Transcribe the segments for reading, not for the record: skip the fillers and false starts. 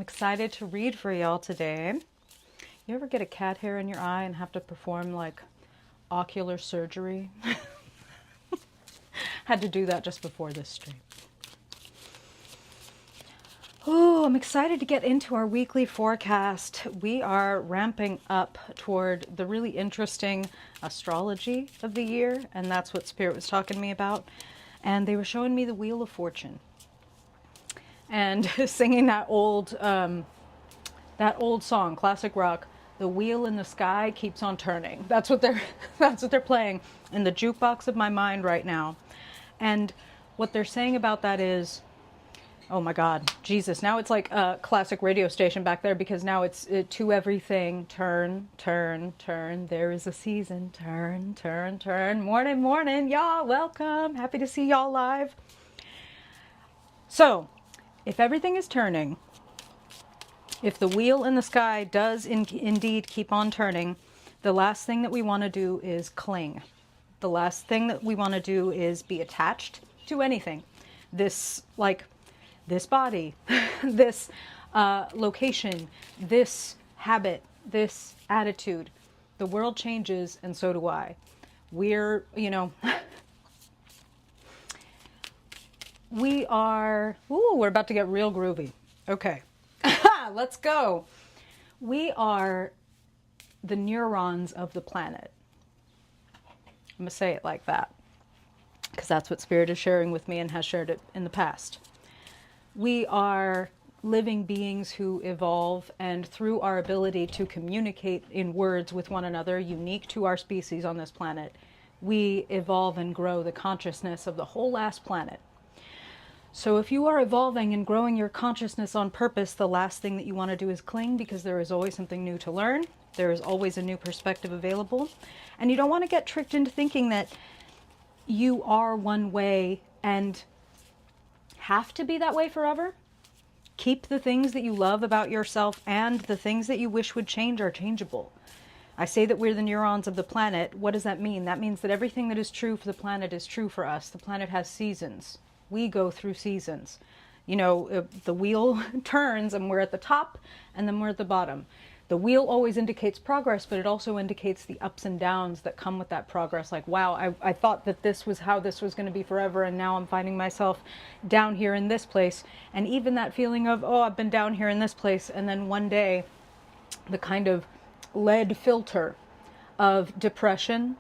excited to read for y'all today. You ever get a cat hair in your eye and have to perform like ocular surgery? Had to do that just before this stream. Oh, I'm excited to get into our weekly forecast. We are ramping up toward the really interesting astrology of the year, and that's what Spirit was talking to me about. And they were showing me the Wheel of Fortune and singing that old song, classic rock. The wheel in the sky keeps on turning. That's what they're playing in the jukebox of my mind right now. And what they're saying about that is, oh my God, Jesus. Now it's like a classic radio station back there, because now it's to everything. Turn, turn, turn. There is a season. Turn, turn, turn. Morning, morning, y'all. Welcome. Happy to see y'all live. So, if everything is turning, if the wheel in the sky does indeed keep on turning, the last thing that we want to do is cling. The last thing that we want to do is be attached to anything. This body, this location, this habit, this attitude. The world changes, and so do I. We're about to get real groovy. Okay. Let's go. We are the neurons of the planet. I'm going to say it like that, because that's what Spirit is sharing with me and has shared it in the past. We are living beings who evolve, and through our ability to communicate in words with one another, unique to our species on this planet, we evolve and grow the consciousness of the whole last planet. So if you are evolving and growing your consciousness on purpose, the last thing that you want to do is cling, because there is always something new to learn. There is always a new perspective available. And you don't want to get tricked into thinking that you are one way and have to be that way forever. Keep the things that you love about yourself, and the things that you wish would change are changeable. I say that we're the neurons of the planet. What does that mean? That means that everything that is true for the planet is true for us. The planet has seasons. We go through seasons. The wheel turns and we're at the top, and then we're at the bottom. The wheel always indicates progress, but it also indicates the ups and downs that come with that progress. Like, wow, I thought that this was how this was going to be forever, and now I'm finding myself down here in this place. And even that feeling of, oh, I've been down here in this place, and then one day the kind of lead filter of depression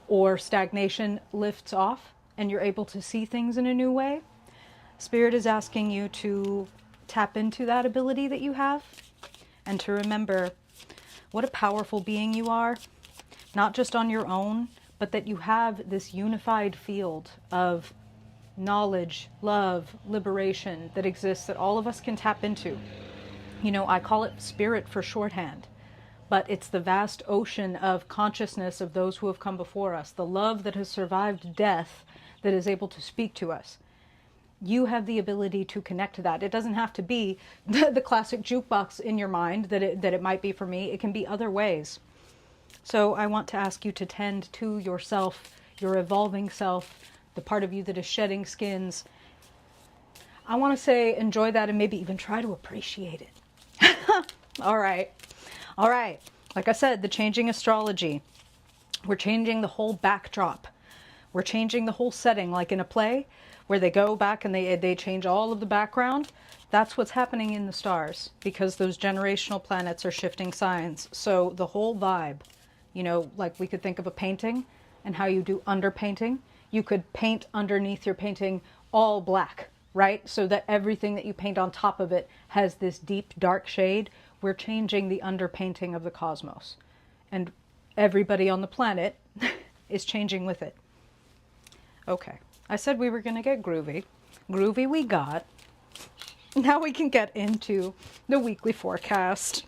or stagnation lifts off, and you're able to see things in a new way. Spirit is asking you to tap into that ability that you have, and to remember what a powerful being you are, not just on your own, but that you have this unified field of knowledge, love, liberation that exists, that all of us can tap into. I call it spirit for shorthand, but it's the vast ocean of consciousness of those who have come before us, the love that has survived death, that is able to speak to us. You have the ability to connect to that. It doesn't have to be the classic jukebox in your mind that it might be for me. It can be other ways. So I want to ask you to tend to yourself, your evolving self, the part of you that is shedding skins. I want to say enjoy that, and maybe even try to appreciate it. All right. Like I said, the changing astrology. We're changing the whole backdrop. We're changing the whole setting, like in a play where they go back and they change all of the background. That's what's happening in the stars, because those generational planets are shifting signs. So the whole vibe, like we could think of a painting and how you do underpainting. You could paint underneath your painting all black, right? So that everything that you paint on top of it has this deep, dark shade. We're changing the underpainting of the cosmos. And everybody on the planet is changing with it. Okay, I said we were going to get groovy. Groovy we got. Now we can get into the weekly forecast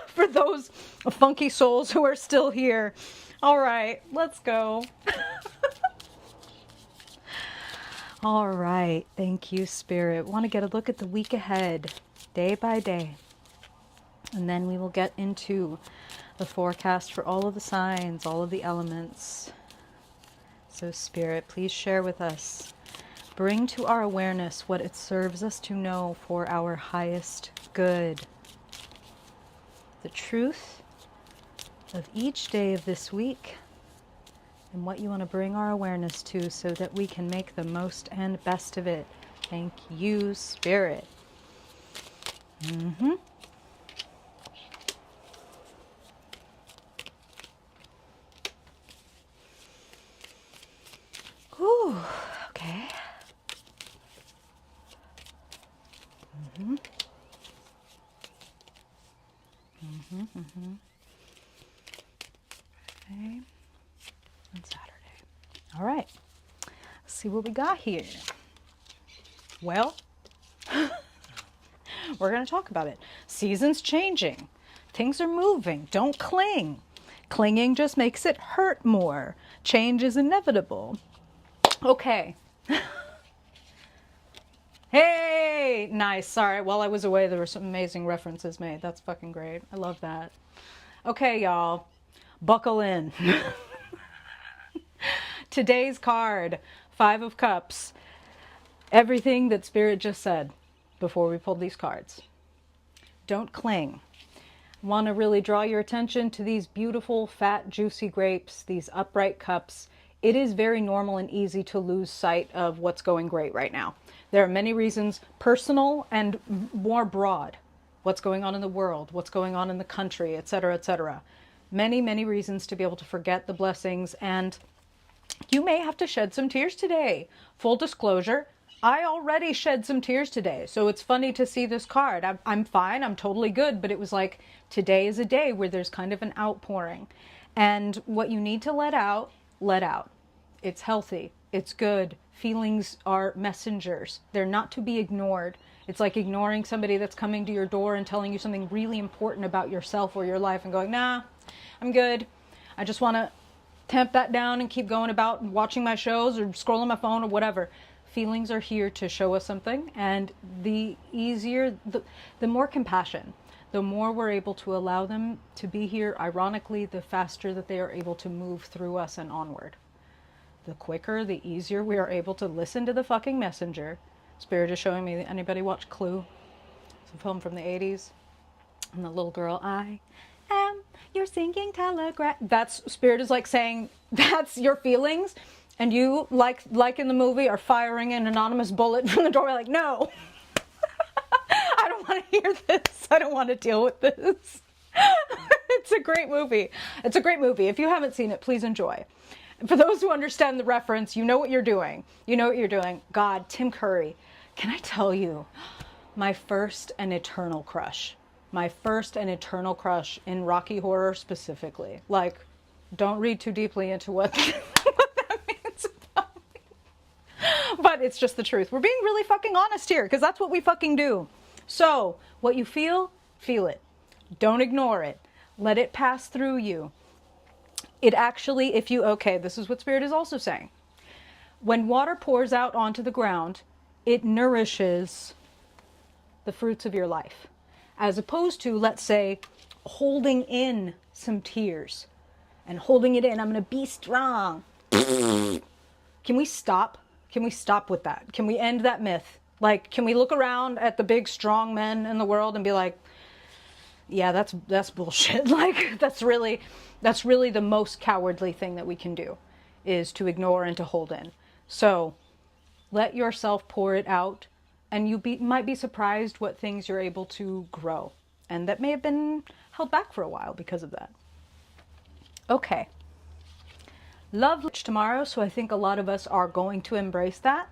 for those funky souls who are still here. All right, let's go. All right, thank you, Spirit. Want to get a look at the week ahead, day by day. And then we will get into the forecast for all of the signs, all of the elements. So Spirit, please share with us bring to our awareness what it serves us to know for our highest good. The truth of each day of this week and what you want to bring our awareness to so that we can make the most and best of it. Thank you, Spirit. Ooh, okay. Okay. And Saturday. All right. Let's see what we got here. Well, we're going to talk about it. Seasons changing. Things are moving. Don't cling. Clinging just makes it hurt more. Change is inevitable. Okay. Hey! Nice. Sorry. While I was away, there were some amazing references made. That's fucking great. I love that. Okay, y'all. Buckle in. Today's card, 5 of Cups. Everything that Spirit just said before we pulled these cards. Don't cling. Want to really draw your attention to these beautiful, fat, juicy grapes, these upright cups. It is very normal and easy to lose sight of what's going great right now. There are many reasons, personal and more broad. What's going on in the world, what's going on in the country, etc., etc. Many, many reasons to be able to forget the blessings, and you may have to shed some tears today. Full disclosure, I already shed some tears today, so it's funny to see this card. I'm fine, I'm totally good, but it was like, today is a day where there's kind of an outpouring. And what you need to let out, let out. It's healthy, it's good. Feelings are messengers. They're not to be ignored. It's like ignoring somebody that's coming to your door and telling you something really important about yourself or your life and going, nah, I'm good. I just want to tamp that down and keep going about watching my shows or scrolling my phone or whatever. Feelings are here to show us something, and the easier, the more compassion, the more we're able to allow them to be here, ironically, the faster that they are able to move through us and onward. The quicker, the easier we are able to listen to the fucking messenger. Spirit is showing me, anybody watch Clue? It's a film from the 80s. And the little girl, I am your singing telegraph. That's, Spirit is like saying, that's your feelings. And you, like in the movie, are firing an anonymous bullet from the doorway like, no. I don't want to hear this. I don't want to deal with this. It's a great movie. It's a great movie. If you haven't seen it, please enjoy. For those who understand the reference, you know what you're doing. You know what you're doing. God, Tim Curry. Can I tell you, my first and eternal crush. My first and eternal crush in Rocky Horror specifically. Like, don't read too deeply into what that means about me. But it's just the truth. We're being really fucking honest here, because that's what we fucking do. So, what you feel, feel it. Don't ignore it. Let it pass through you. It actually, if you, okay, this is what Spirit is also saying. When water pours out onto the ground, it nourishes the fruits of your life. As opposed to, let's say, holding in some tears and holding it in. I'm going to be strong. Can we stop? Can we stop with that? Can we end that myth? Like, can we look around at the big strong men in the world and be like, yeah, that's bullshit. Like, that's really the most cowardly thing that we can do, is to ignore and to hold in. So let yourself pour it out, and you might be surprised what things you're able to grow, and that may have been held back for a while because of that. Okay. Love tomorrow, so I think a lot of us are going to embrace that.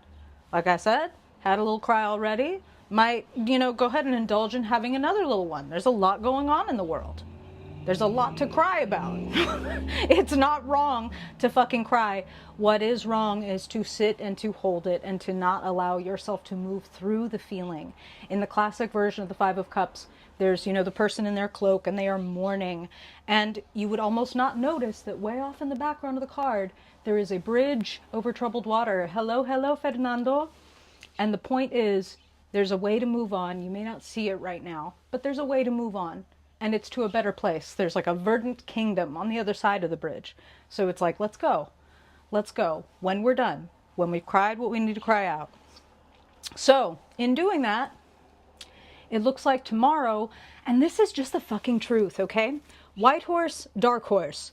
Like I said, had a little cry already. Might, go ahead and indulge in having another little one. There's a lot going on in the world. There's a lot to cry about. It's not wrong to fucking cry. What is wrong is to sit and to hold it and to not allow yourself to move through the feeling. In the classic version of the 5 of Cups, there's, the person in their cloak and they are mourning. And you would almost not notice that way off in the background of the card, there is a bridge over troubled water. Hello, hello, Fernando. And the point is, there's a way to move on. You may not see it right now, but there's a way to move on. And it's to a better place. There's like a verdant kingdom on the other side of the bridge. So it's like, let's go. Let's go. When we're done, when we've cried what we need to cry out. So in doing that, it looks like tomorrow, and this is just the fucking truth, okay? White horse, dark horse.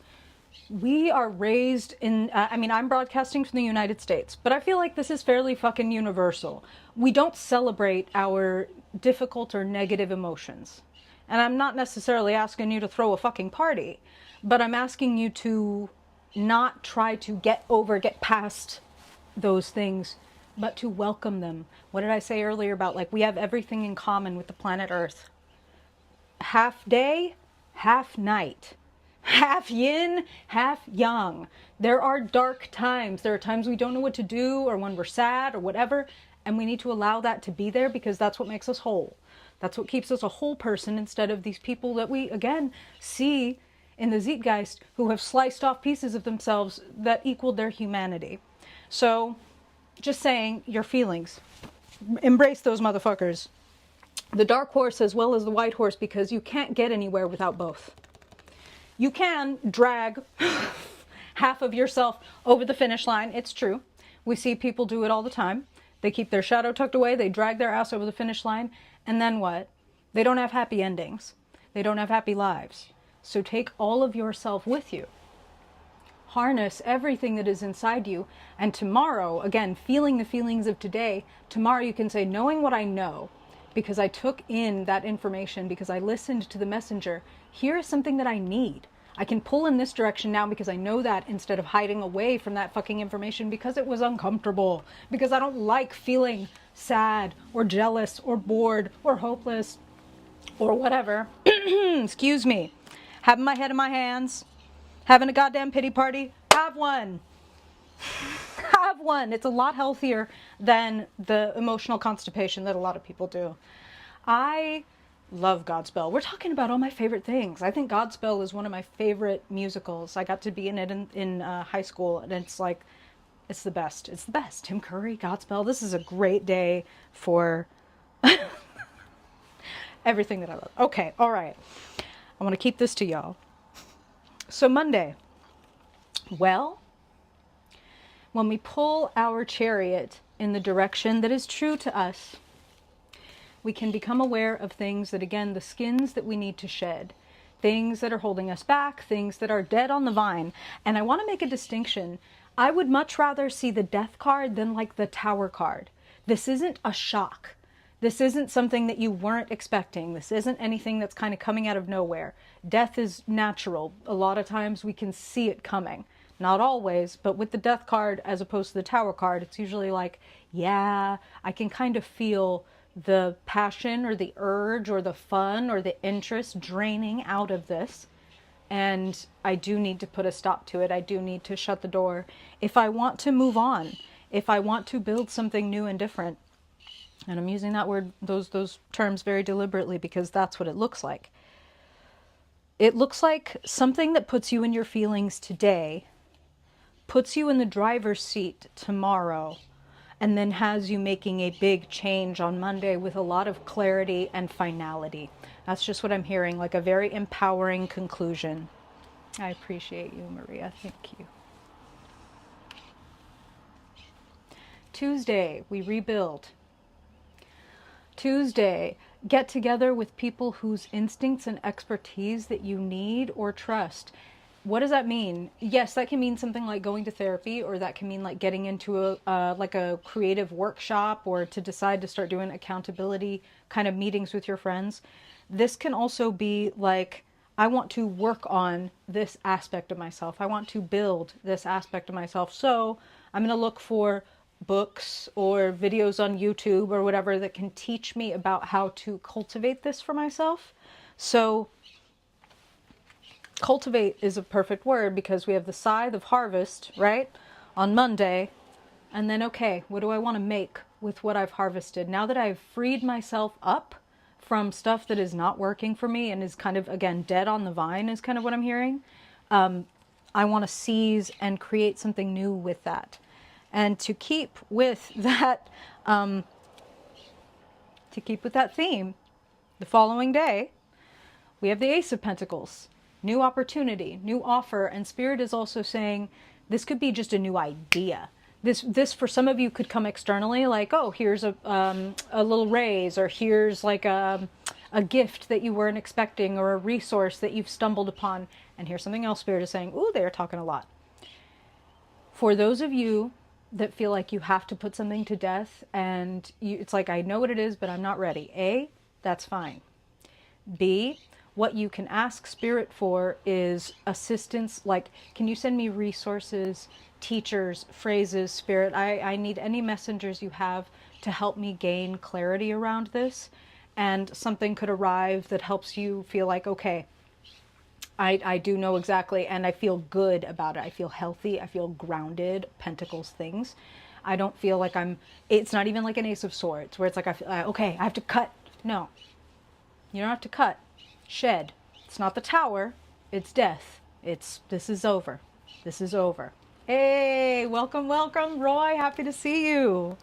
We are raised in, I mean, I'm broadcasting from the United States, but I feel like this is fairly fucking universal. We don't celebrate our difficult or negative emotions. And I'm not necessarily asking you to throw a fucking party, but I'm asking you to not try to get past those things, but to welcome them. What did I say earlier about, like, we have everything in common with the planet Earth? Half day, half night. Half yin, half yang. There are dark times. There are times we don't know what to do, or when we're sad or whatever, and we need to allow that to be there, because that's what makes us whole. That's what keeps us a whole person, instead of these people that we, again, see in the Zeitgeist, who have sliced off pieces of themselves that equaled their humanity. So, just saying, your feelings. Embrace those motherfuckers. The dark horse as well as the white horse, because you can't get anywhere without both. You can drag half of yourself over the finish line. It's true. We see people do it all the time. They keep their shadow tucked away. They drag their ass over the finish line. And then what? They don't have happy endings. They don't have happy lives. So take all of yourself with you. Harness everything that is inside you. And tomorrow, again, feeling the feelings of today, tomorrow you can say, knowing what I know, because I took in that information, because I listened to the messenger, here is something that I need. I can pull in this direction now because I know that, instead of hiding away from that fucking information because it was uncomfortable, because I don't like feeling sad or jealous or bored or hopeless or whatever. Excuse me. Having my head in my hands, having a goddamn pity party. Have one. Have one. It's a lot healthier than the emotional constipation that a lot of people do. I love Godspell. We're talking about all my favorite things. I think Godspell is one of my favorite musicals. I got to be in it in high school, and it's like, it's the best. It's the best. Tim Curry, Godspell. This is a great day for everything that I love. Okay, all right. I want to keep this to y'all. So Monday. Well, when we pull our chariot in the direction that is true to us, we can become aware of things that, again, the skins that we need to shed, things that are holding us back, things that are dead on the vine. And I want to make a distinction. I would much rather see the death card than like the tower card. This isn't a shock. This isn't something that you weren't expecting. This isn't anything that's kind of coming out of nowhere. Death is natural. A lot of times we can see it coming. Not always, but with the death card as opposed to the tower card, it's usually like, yeah, I can kind of feel the passion or the urge or the fun or the interest draining out of this. And I do need to put a stop to it. I do need to shut the door. If I want to move on, if I want to build something new and different, and I'm using that word, those terms very deliberately, because that's what it looks like. It looks like something that puts you in your feelings today, puts you in the driver's seat tomorrow, and then has you making a big change on Monday with a lot of clarity and finality. That's just what I'm hearing, like a very empowering conclusion. I appreciate you, Maria. Thank you. Tuesday, we rebuild. Tuesday, get together with people whose instincts and expertise that you need or trust. What does that mean? Yes, that can mean something like going to therapy, or that can mean like getting into a creative workshop, or to decide to start doing accountability kind of meetings with your friends. This can also be like, I want to work on this aspect of myself. I want to build this aspect of myself. So I'm going to look for books or videos on YouTube or whatever that can teach me about how to cultivate this for myself. So cultivate is a perfect word, because we have the scythe of harvest, right, on Monday. And then, okay, what do I want to make with what I've harvested? Now that I've freed myself up from stuff that is not working for me and is kind of, again, dead on the vine is kind of what I'm hearing. I want to seize and create something new with that. And to keep with that, theme, the following day, we have the Ace of Pentacles. New opportunity, new offer, and Spirit is also saying this could be just a new idea. This for some of you could come externally, like, oh, here's a little raise, or here's like a gift that you weren't expecting, or a resource that you've stumbled upon. And here's something else Spirit is saying, ooh, they're talking a lot. For those of you that feel like you have to put something to death, and it's like, I know what it is, but I'm not ready. A, that's fine. B, what you can ask Spirit for is assistance. Like, can you send me resources, teachers, phrases, Spirit? I need any messengers you have to help me gain clarity around this. And something could arrive that helps you feel like, okay, I do know exactly, and I feel good about it. I feel healthy. I feel grounded. Pentacles things. I don't feel like it's not even like an Ace of Swords where it's like, I feel, okay, I have to cut. No, you don't have to cut. Shed. It's not the Tower. It's death. This is over. This is over. Hey, welcome, welcome, Roy. Happy to see you.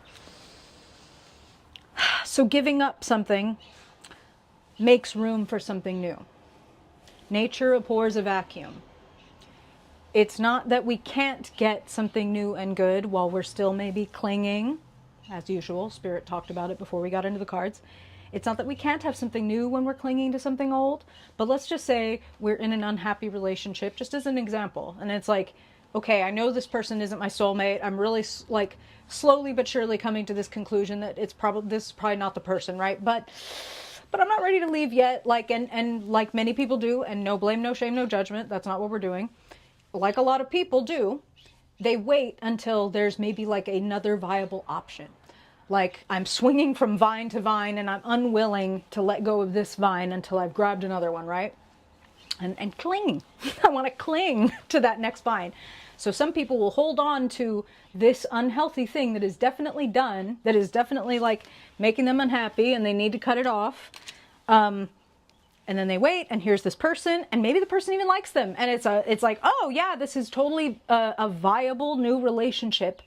So giving up something makes room for something new. Nature abhors a vacuum. It's not that we can't get something new and good while we're still maybe clinging. As usual, Spirit talked about it before we got into the cards. It's not that we can't have something new when we're clinging to something old, but let's just say we're in an unhappy relationship, just as an example. And it's like, okay, I know this person isn't my soulmate. I'm really like slowly but surely coming to this conclusion that this is probably not the person, right? But I'm not ready to leave yet. Like, and like many people do, and no blame, no shame, no judgment. That's not what we're doing. Like a lot of people do, they wait until there's maybe like another viable option. Like, I'm swinging from vine to vine and I'm unwilling to let go of this vine until I've grabbed another one, right? And cling. I want to cling to that next vine. So some people will hold on to this unhealthy thing that is definitely done, that is definitely like making them unhappy, and they need to cut it off. And then they wait, and here's this person, and maybe the person even likes them. And it's like, oh yeah, this is totally a viable new relationship.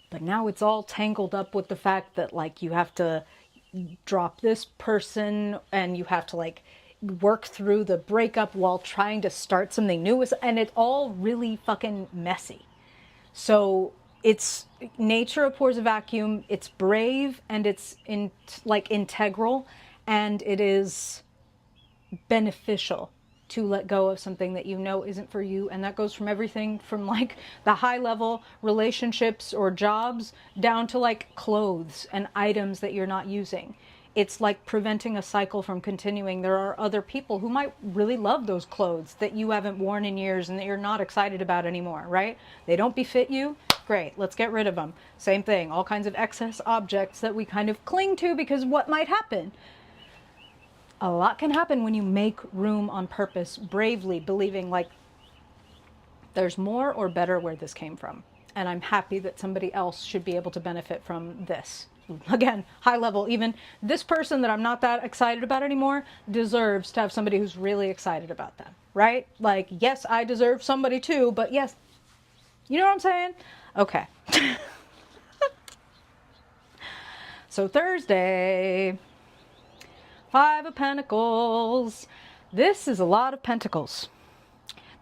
But now it's all tangled up with the fact that like you have to drop this person, and you have to like work through the breakup while trying to start something new. And it's all really fucking messy. So it's nature abhors a vacuum. It's brave, and it's integral, and it is beneficial to let go of something that you know isn't for you. And that goes from everything from like the high level relationships or jobs down to like clothes and items that you're not using. It's like preventing a cycle from continuing. There are other people who might really love those clothes that you haven't worn in years and that you're not excited about anymore, right? They don't befit you. Great, let's get rid of them. Same thing, all kinds of excess objects that we kind of cling to because what might happen? A lot can happen when you make room on purpose, bravely believing like there's more or better where this came from. And I'm happy that somebody else should be able to benefit from this. Again, high level, even this person that I'm not that excited about anymore deserves to have somebody who's really excited about them, right? Like, yes, I deserve somebody too, but yes, you know what I'm saying? Okay. So Thursday, 5 of Pentacles. This is a lot of pentacles.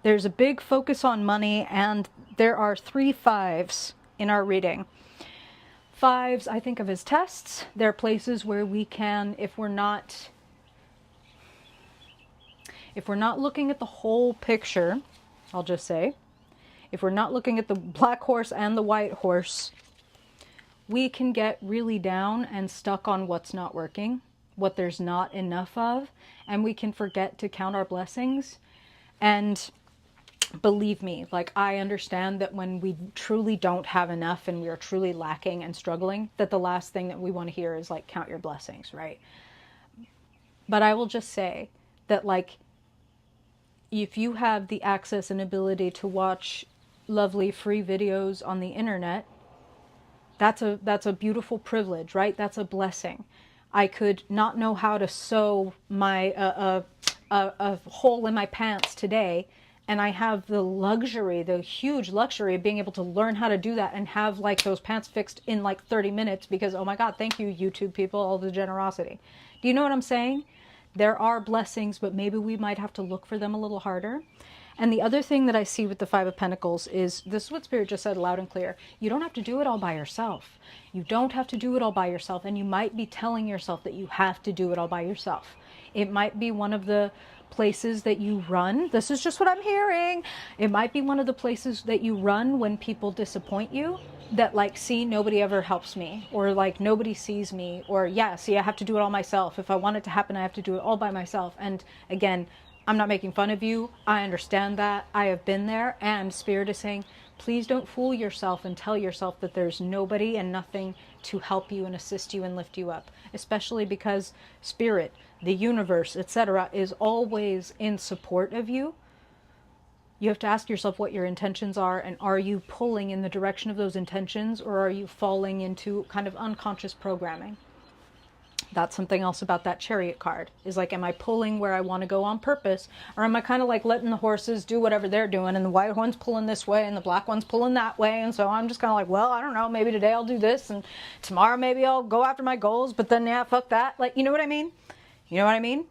There's a big focus on money, and there are 3 5s in our reading. 5s I think of as tests. They're places where we can, if we're not looking at the whole picture, I'll just say, if we're not looking at the black horse and the white horse, we can get really down and stuck on what's not working, what there's not enough of, and we can forget to count our blessings. And believe me, like, I understand that when we truly don't have enough and we are truly lacking and struggling, that the last thing that we want to hear is like, count your blessings, right? But I will just say that, like, if you have the access and ability to watch lovely free videos on the internet, that's a beautiful privilege, right? That's a blessing. I could not know how to sew my a hole in my pants today, and I have the luxury, the huge luxury of being able to learn how to do that and have like those pants fixed in like 30 minutes because, oh my God, thank you, YouTube people, all the generosity. Do you know what I'm saying? There are blessings, but maybe we might have to look for them a little harder. And the other thing that I see with the Five of Pentacles is, this is what Spirit just said loud and clear. You don't have to do it all by yourself. You don't have to do it all by yourself. And you might be telling yourself that you have to do it all by yourself. It might be one of the places that you run. This is just what I'm hearing. It might be one of the places that you run when people disappoint you. That like, see, nobody ever helps me, or like nobody sees me, or yeah, see, I have to do it all myself. If I want it to happen, I have to do it all by myself. And again, I'm not making fun of you. I understand that. I have been there. And Spirit is saying, please don't fool yourself and tell yourself that there's nobody and nothing to help you and assist you and lift you up. Especially because Spirit, the universe, etc., is always in support of you. You have to ask yourself what your intentions are, and are you pulling in the direction of those intentions, or are you falling into kind of unconscious programming? That's something else about that Chariot card, is like, am I pulling where I want to go on purpose, or am I kind of like letting the horses do whatever they're doing, and the white one's pulling this way and the black one's pulling that way, and so I'm just kind of like, well, I don't know, maybe today I'll do this, and tomorrow maybe I'll go after my goals, but then yeah, fuck that. Like, you know what I mean? You know what I mean?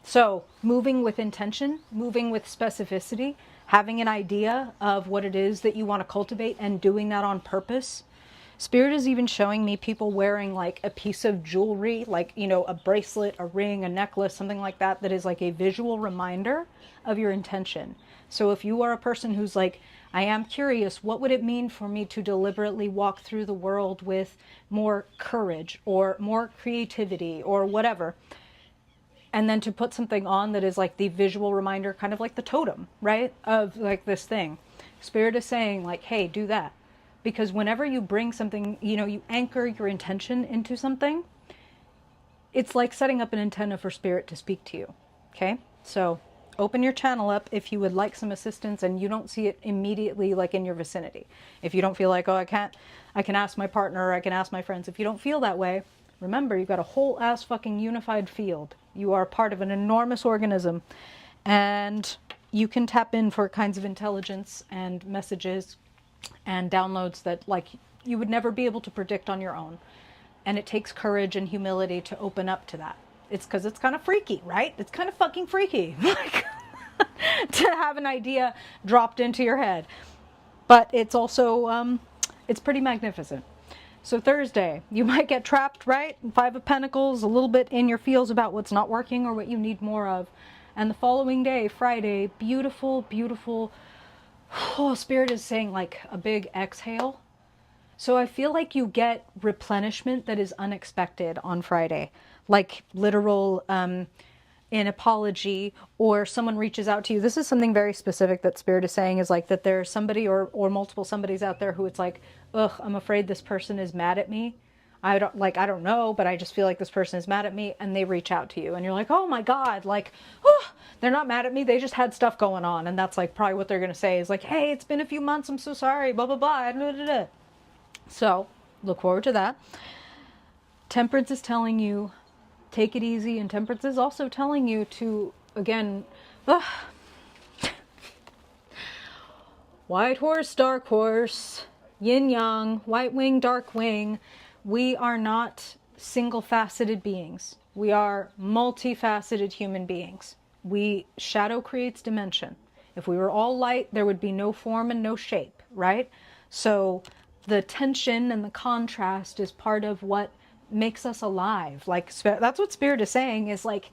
So moving with intention, moving with specificity, having an idea of what it is that you want to cultivate and doing that on purpose. Spirit is even showing me people wearing like a piece of jewelry, like, you know, a bracelet, a ring, a necklace, something like that, that is like a visual reminder of your intention. So if you are a person who's like, I am curious, what would it mean for me to deliberately walk through the world with more courage or more creativity or whatever? And then to put something on that is like the visual reminder, kind of like the totem, right? Of like this thing. Spirit is saying like, hey, do that. Because whenever you bring something, you know, you anchor your intention into something, it's like setting up an antenna for Spirit to speak to you. Okay? So open your channel up if you would like some assistance and you don't see it immediately like in your vicinity. If you don't feel like, oh, I can ask my partner, or I can ask my friends. If you don't feel that way, remember, you've got a whole ass fucking unified field. You are part of an enormous organism, and you can tap in for kinds of intelligence and messages and downloads that like you would never be able to predict on your own. And it takes courage and humility to open up to that. It's because it's kind of freaky, right? It's kind of fucking freaky like to have an idea dropped into your head. But it's also, it's pretty magnificent. So Thursday, you might get trapped, right? Five of Pentacles, a little bit in your feels about what's not working or what you need more of. And the following day, Friday, beautiful, beautiful. Oh, Spirit is saying like a big exhale. So I feel like you get replenishment that is unexpected on Friday. Like literal, an apology, or someone reaches out to you. This is something very specific that Spirit is saying, is like that there's somebody or multiple somebodies out there who it's like, ugh, I'm afraid this person is mad at me. I don't know, but I just feel like this person is mad at me, and they reach out to you and you're like, oh my God, like, oh, they're not mad at me. They just had stuff going on. And that's like probably what they're going to say is like, hey, it's been a few months. I'm so sorry, blah, blah, blah. Blah, blah, blah. So look forward to that. Temperance is telling you, take it easy. And Temperance is also telling you to, again, white horse, dark horse, yin yang, white wing, dark wing. We are not single-faceted beings. We are multifaceted human beings. Shadow creates dimension. If we were all light, there would be no form and no shape, right? So the tension and the contrast is part of what makes us alive. Like, that's what Spirit is saying, is like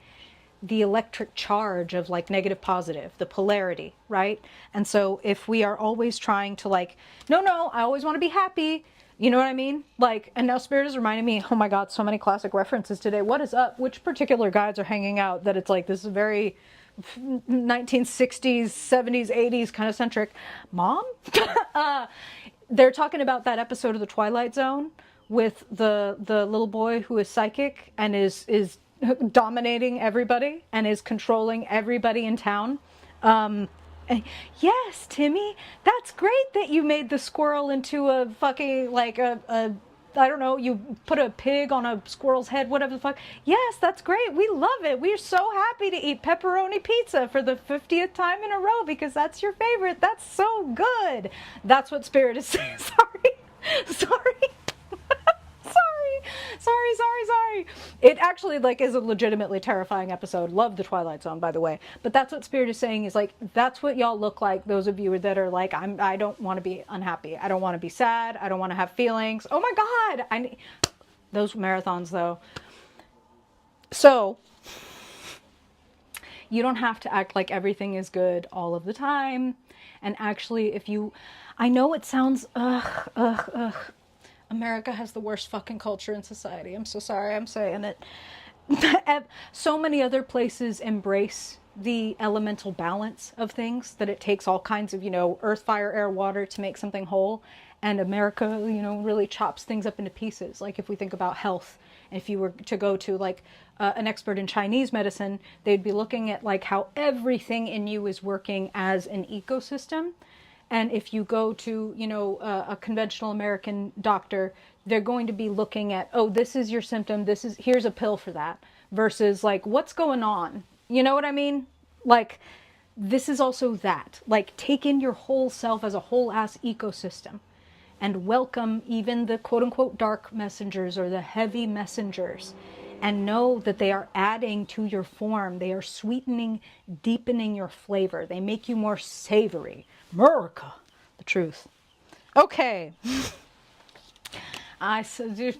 the electric charge of like negative positive, the polarity, right? And so if we are always trying to like, no, I always want to be happy, you know what I mean? Like, and now Spirit is reminding me, oh my God, so many classic references today. What is up? Which particular guides are hanging out that it's like, this is very 1960s, 70s, 80s kind of centric. Mom? They're talking about that episode of The Twilight Zone with the little boy who is psychic and is dominating everybody and is controlling everybody in town. Yes, Timmy, that's great that you made the squirrel into a fucking, like a I don't know, you put a pig on a squirrel's head, whatever the fuck. Yes, that's great. We love it. We're so happy to eat pepperoni pizza for the 50th time in a row because that's your favorite. That's so good. That's what Spirit is saying. Sorry. Sorry. Sorry. It actually like is a legitimately terrifying episode. Love the Twilight Zone, by the way. But that's what Spirit is saying, is like, that's what y'all look like, those of you that are like, I don't want to be unhappy. I don't want to be sad. I don't want to have feelings. Oh my God. Those marathons though. So you don't have to act like everything is good all of the time. And actually, I know it sounds, America has the worst fucking culture in society. I'm so sorry I'm saying it. So many other places embrace the elemental balance of things, that it takes all kinds of, earth, fire, air, water to make something whole. And America, really chops things up into pieces. Like if we think about health, if you were to go to like an expert in Chinese medicine, they'd be looking at like how everything in you is working as an ecosystem. And if you go to, a conventional American doctor, they're going to be looking at, oh, this is your symptom. Here's a pill for that, versus like, what's going on? You know what I mean? Like, this is also that. Like, take in your whole self as a whole ass ecosystem, and welcome even the quote unquote dark messengers or the heavy messengers, and know that they are adding to your form. They are sweetening, deepening your flavor. They make you more savory. America, the truth. Okay. I said,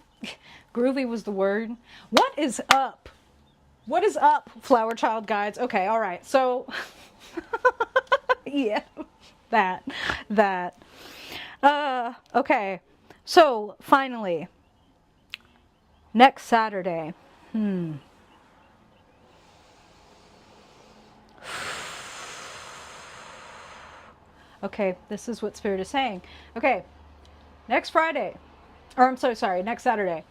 groovy was the word. What is up? What is up, Flower Child Guides? Okay, all right. So, yeah, that. Okay. So, finally, next Saturday. Okay, this is what Spirit is saying. Okay, next Friday, or I'm so sorry, next Saturday,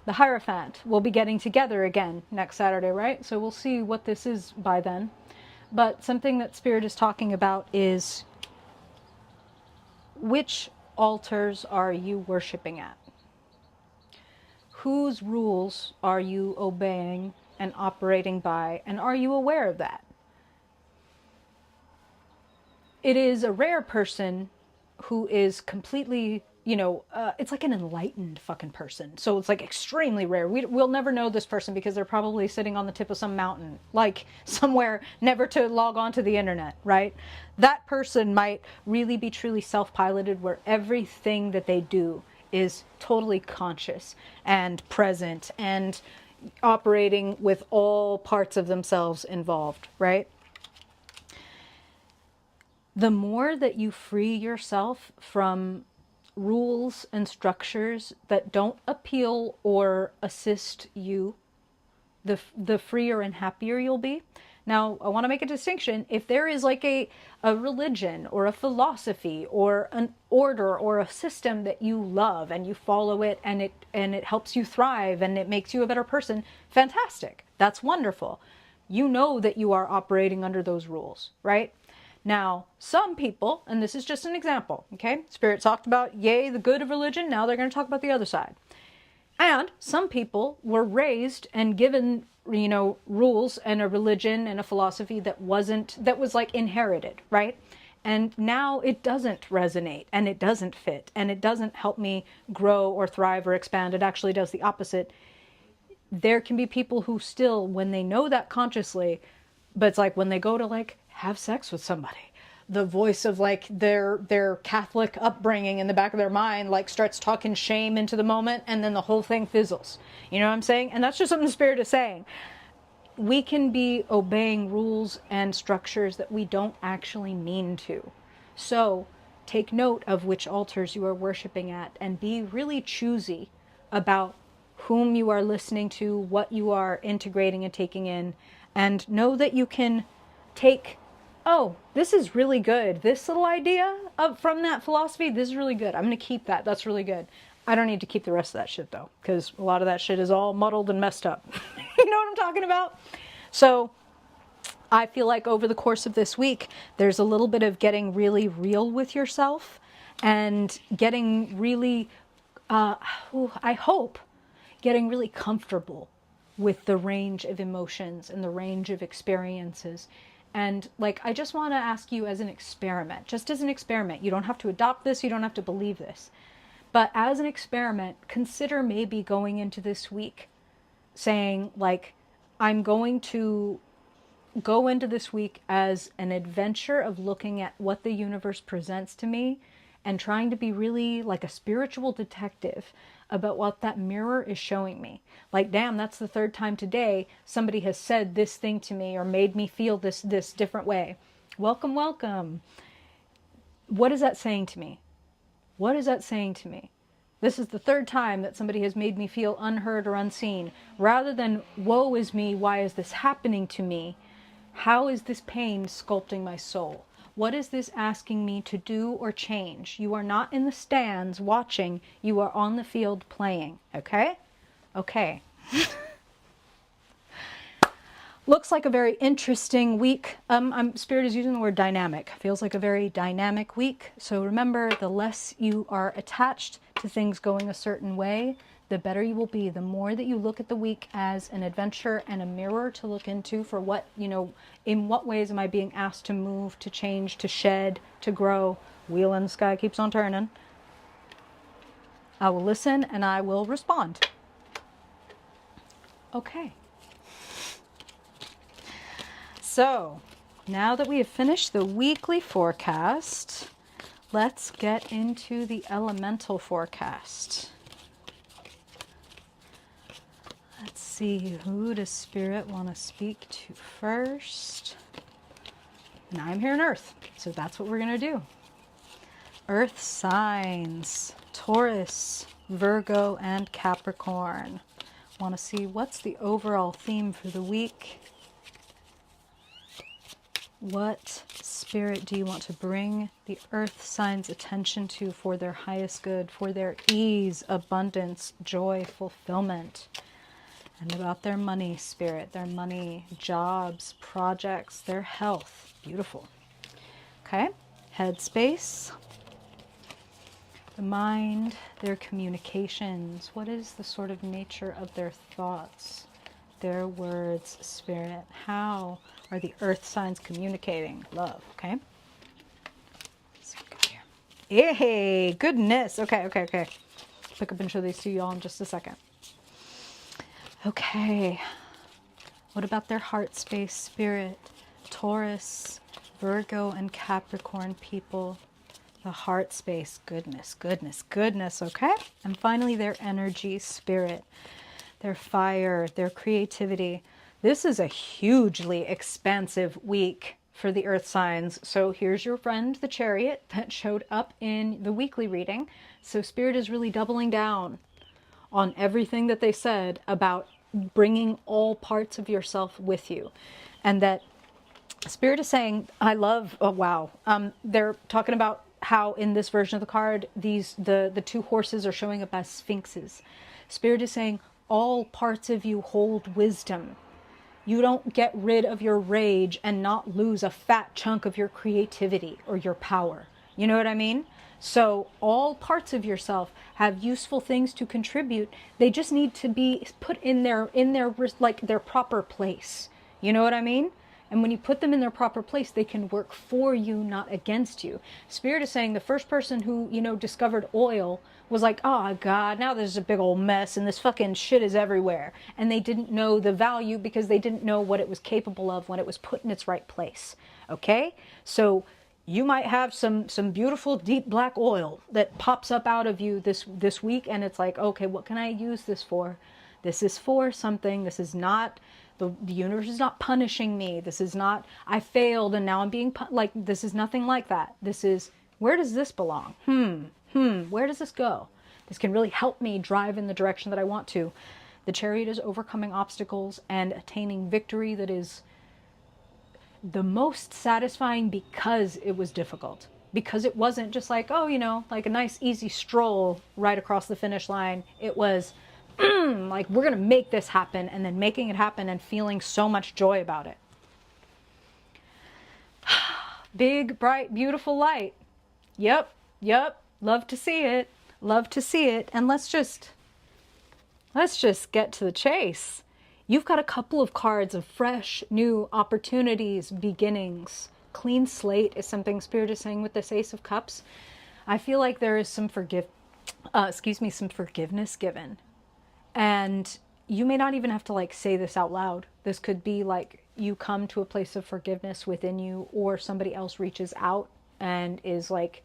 the Hierophant will be getting together again next Saturday, right? So we'll see what this is by then. But something that Spirit is talking about is, which altars are you worshiping at? Whose rules are you obeying and operating by, and are you aware of that? It is a rare person who is completely, it's like an enlightened fucking person. So it's like extremely rare. We'll never know this person because they're probably sitting on the tip of some mountain, like somewhere never to log on to the internet, right? That person might really be truly self-piloted, where everything that they do is totally conscious and present and operating with all parts of themselves involved, right? The more that you free yourself from rules and structures that don't appeal or assist you, the freer and happier you'll be. Now, I want to make a distinction. If there is like a religion or a philosophy or an order or a system that you love and you follow it, and it helps you thrive and it makes you a better person, fantastic. That's wonderful. You know that you are operating under those rules, right? Now, some people, and this is just an example, okay? Spirit talked about, yay, the good of religion. Now they're going to talk about the other side. And some people were raised and given, rules and a religion and a philosophy that was like inherited, right? And now it doesn't resonate and it doesn't fit and it doesn't help me grow or thrive or expand. It actually does the opposite. There can be people who still, when they know that consciously, but it's like when they go to like have sex with somebody, the voice of like their Catholic upbringing in the back of their mind like starts talking shame into the moment, and then the whole thing fizzles. You know what I'm saying? And that's just something the Spirit is saying. We can be obeying rules and structures that we don't actually mean to. So take note of which altars you are worshiping at, and be really choosy about whom you are listening to, what you are integrating and taking in, and know that you can take, oh, this is really good. This little idea from that philosophy, this is really good. I'm going to keep that. That's really good. I don't need to keep the rest of that shit, though, because a lot of that shit is all muddled and messed up. You know what I'm talking about? So I feel like over the course of this week, there's a little bit of getting really real with yourself and getting really, I hope, getting really comfortable with the range of emotions and the range of experiences. And like, I just want to ask you as an experiment, just as an experiment. You don't have to adopt this. You don't have to believe this. But as an experiment, consider maybe going into this week saying, like, I'm going to go into this week as an adventure of looking at what the universe presents to me and trying to be really like a spiritual detective about what that mirror is showing me. Like, damn, that's the third time today somebody has said this thing to me or made me feel this different way. Welcome, welcome. What is that saying to me? What is that saying to me? This is the third time that somebody has made me feel unheard or unseen. Rather than, woe is me, why is this happening to me? How is this pain sculpting my soul? What is this asking me to do or change? You are not in the stands watching. You are on the field playing. Okay? Okay. Looks like a very interesting week. Spirit is using the word dynamic. Feels like a very dynamic week. So remember, the less you are attached to things going a certain way, the better you will be. The more that you look at the week as an adventure and a mirror to look into for what, in what ways am I being asked to move, to change, to shed, to grow. Wheel in the sky keeps on turning. I will listen and I will respond. Okay. So, now that we have finished the weekly forecast, let's get into the elemental forecast. Let's see, who does Spirit want to speak to first? And I'm here on Earth, so that's what we're going to do. Earth signs, Taurus, Virgo, and Capricorn. Want to see what's the overall theme for the week? What spirit do you want to bring the earth signs' attention to for their highest good, for their ease, abundance, joy, fulfillment? And about their money, Spirit, their money, jobs, projects, their health. Beautiful. Okay, headspace, the mind, their communications. What is the sort of nature of their thoughts, their words, Spirit? How are the earth signs communicating? Love, okay? So go here. Hey, goodness. Okay. Pick up and show these to y'all in just a second. Okay. What about their heart space, Spirit? Taurus, Virgo, and Capricorn people. The heart space. Goodness. Okay? And finally, their energy, Spirit. Their fire, their creativity. This is a hugely expansive week for the earth signs. So here's your friend, the Chariot, that showed up in the weekly reading. So Spirit is really doubling down on everything that they said about bringing all parts of yourself with you. And that Spirit is saying, I love, oh wow. They're talking about how in this version of the card, the two horses are showing up as sphinxes. Spirit is saying, all parts of you hold wisdom. You don't get rid of your rage and not lose a fat chunk of your creativity or your power. You know what I mean? So all parts of yourself have useful things to contribute. They just need to be put in their like their proper place. You know what I mean? And when you put them in their proper place, they can work for you, not against you. Spirit is saying the first person who, discovered oil was like, oh God, now there's a big old mess and this fucking shit is everywhere. And they didn't know the value because they didn't know what it was capable of when it was put in its right place. Okay? So you might have some beautiful deep black oil that pops up out of you this week, and it's like, okay, what can I use this for? This is for something. This is not, the universe is not punishing me. This is not, I failed and now I'm being, this is nothing like that. This is, where does this belong? Where does this go? This can really help me drive in the direction that I want to. The Chariot is overcoming obstacles and attaining victory that is the most satisfying because it was difficult. Because it wasn't just like, oh, like a nice easy stroll right across the finish line. It was like, we're going to make this happen, and then making it happen and feeling so much joy about it. Big, bright, beautiful light. Yep. Love to see it. And let's just get to the chase. You've got a couple of cards of fresh, new opportunities, beginnings. Clean slate is something Spirit is saying with this Ace of Cups. I feel like there is some excuse me, some forgiveness given. And you may not even have to like say this out loud. This could be like you come to a place of forgiveness within you, or somebody else reaches out and is like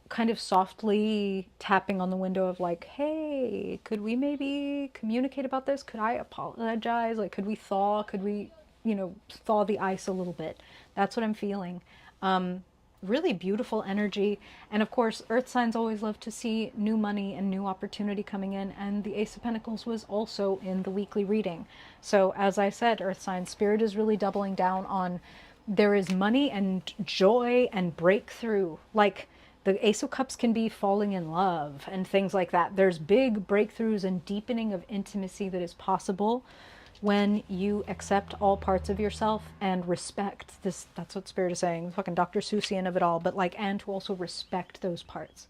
kind of softly tapping on the window of like, hey, could we maybe communicate about this? Could I apologize? Like, could we thaw the ice a little bit? That's what I'm feeling. Really beautiful energy. And of course, earth signs always love to see new money and new opportunity coming in. And the Ace of Pentacles was also in the weekly reading. So as I said, earth signs, spirit is really doubling down on there is money and joy and breakthrough. Like the Ace of Cups can be falling in love and things like that. There's big breakthroughs and deepening of intimacy that is possible when you accept all parts of yourself and respect this. That's what spirit is saying, fucking Dr. Seussian of it all, but like, and to also respect those parts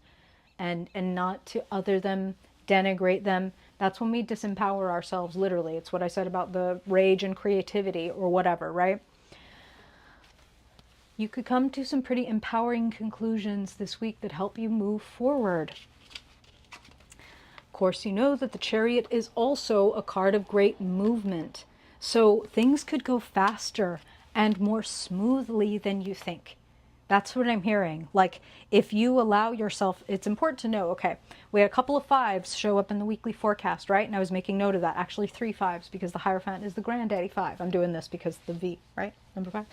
and not to other them, denigrate them. That's when we disempower ourselves, literally. It's what I said about the rage and creativity or whatever, right? You could come to some pretty empowering conclusions this week that help you move forward. Of course, you know that the Chariot is also a card of great movement. So things could go faster and more smoothly than you think. That's what I'm hearing. Like, if you allow yourself, it's important to know, okay, we had a couple of 5s show up in the weekly forecast, right? And I was making note of that. Actually, 3 5s, because the Hierophant is the granddaddy 5. I'm doing this because the V, right? Number 5.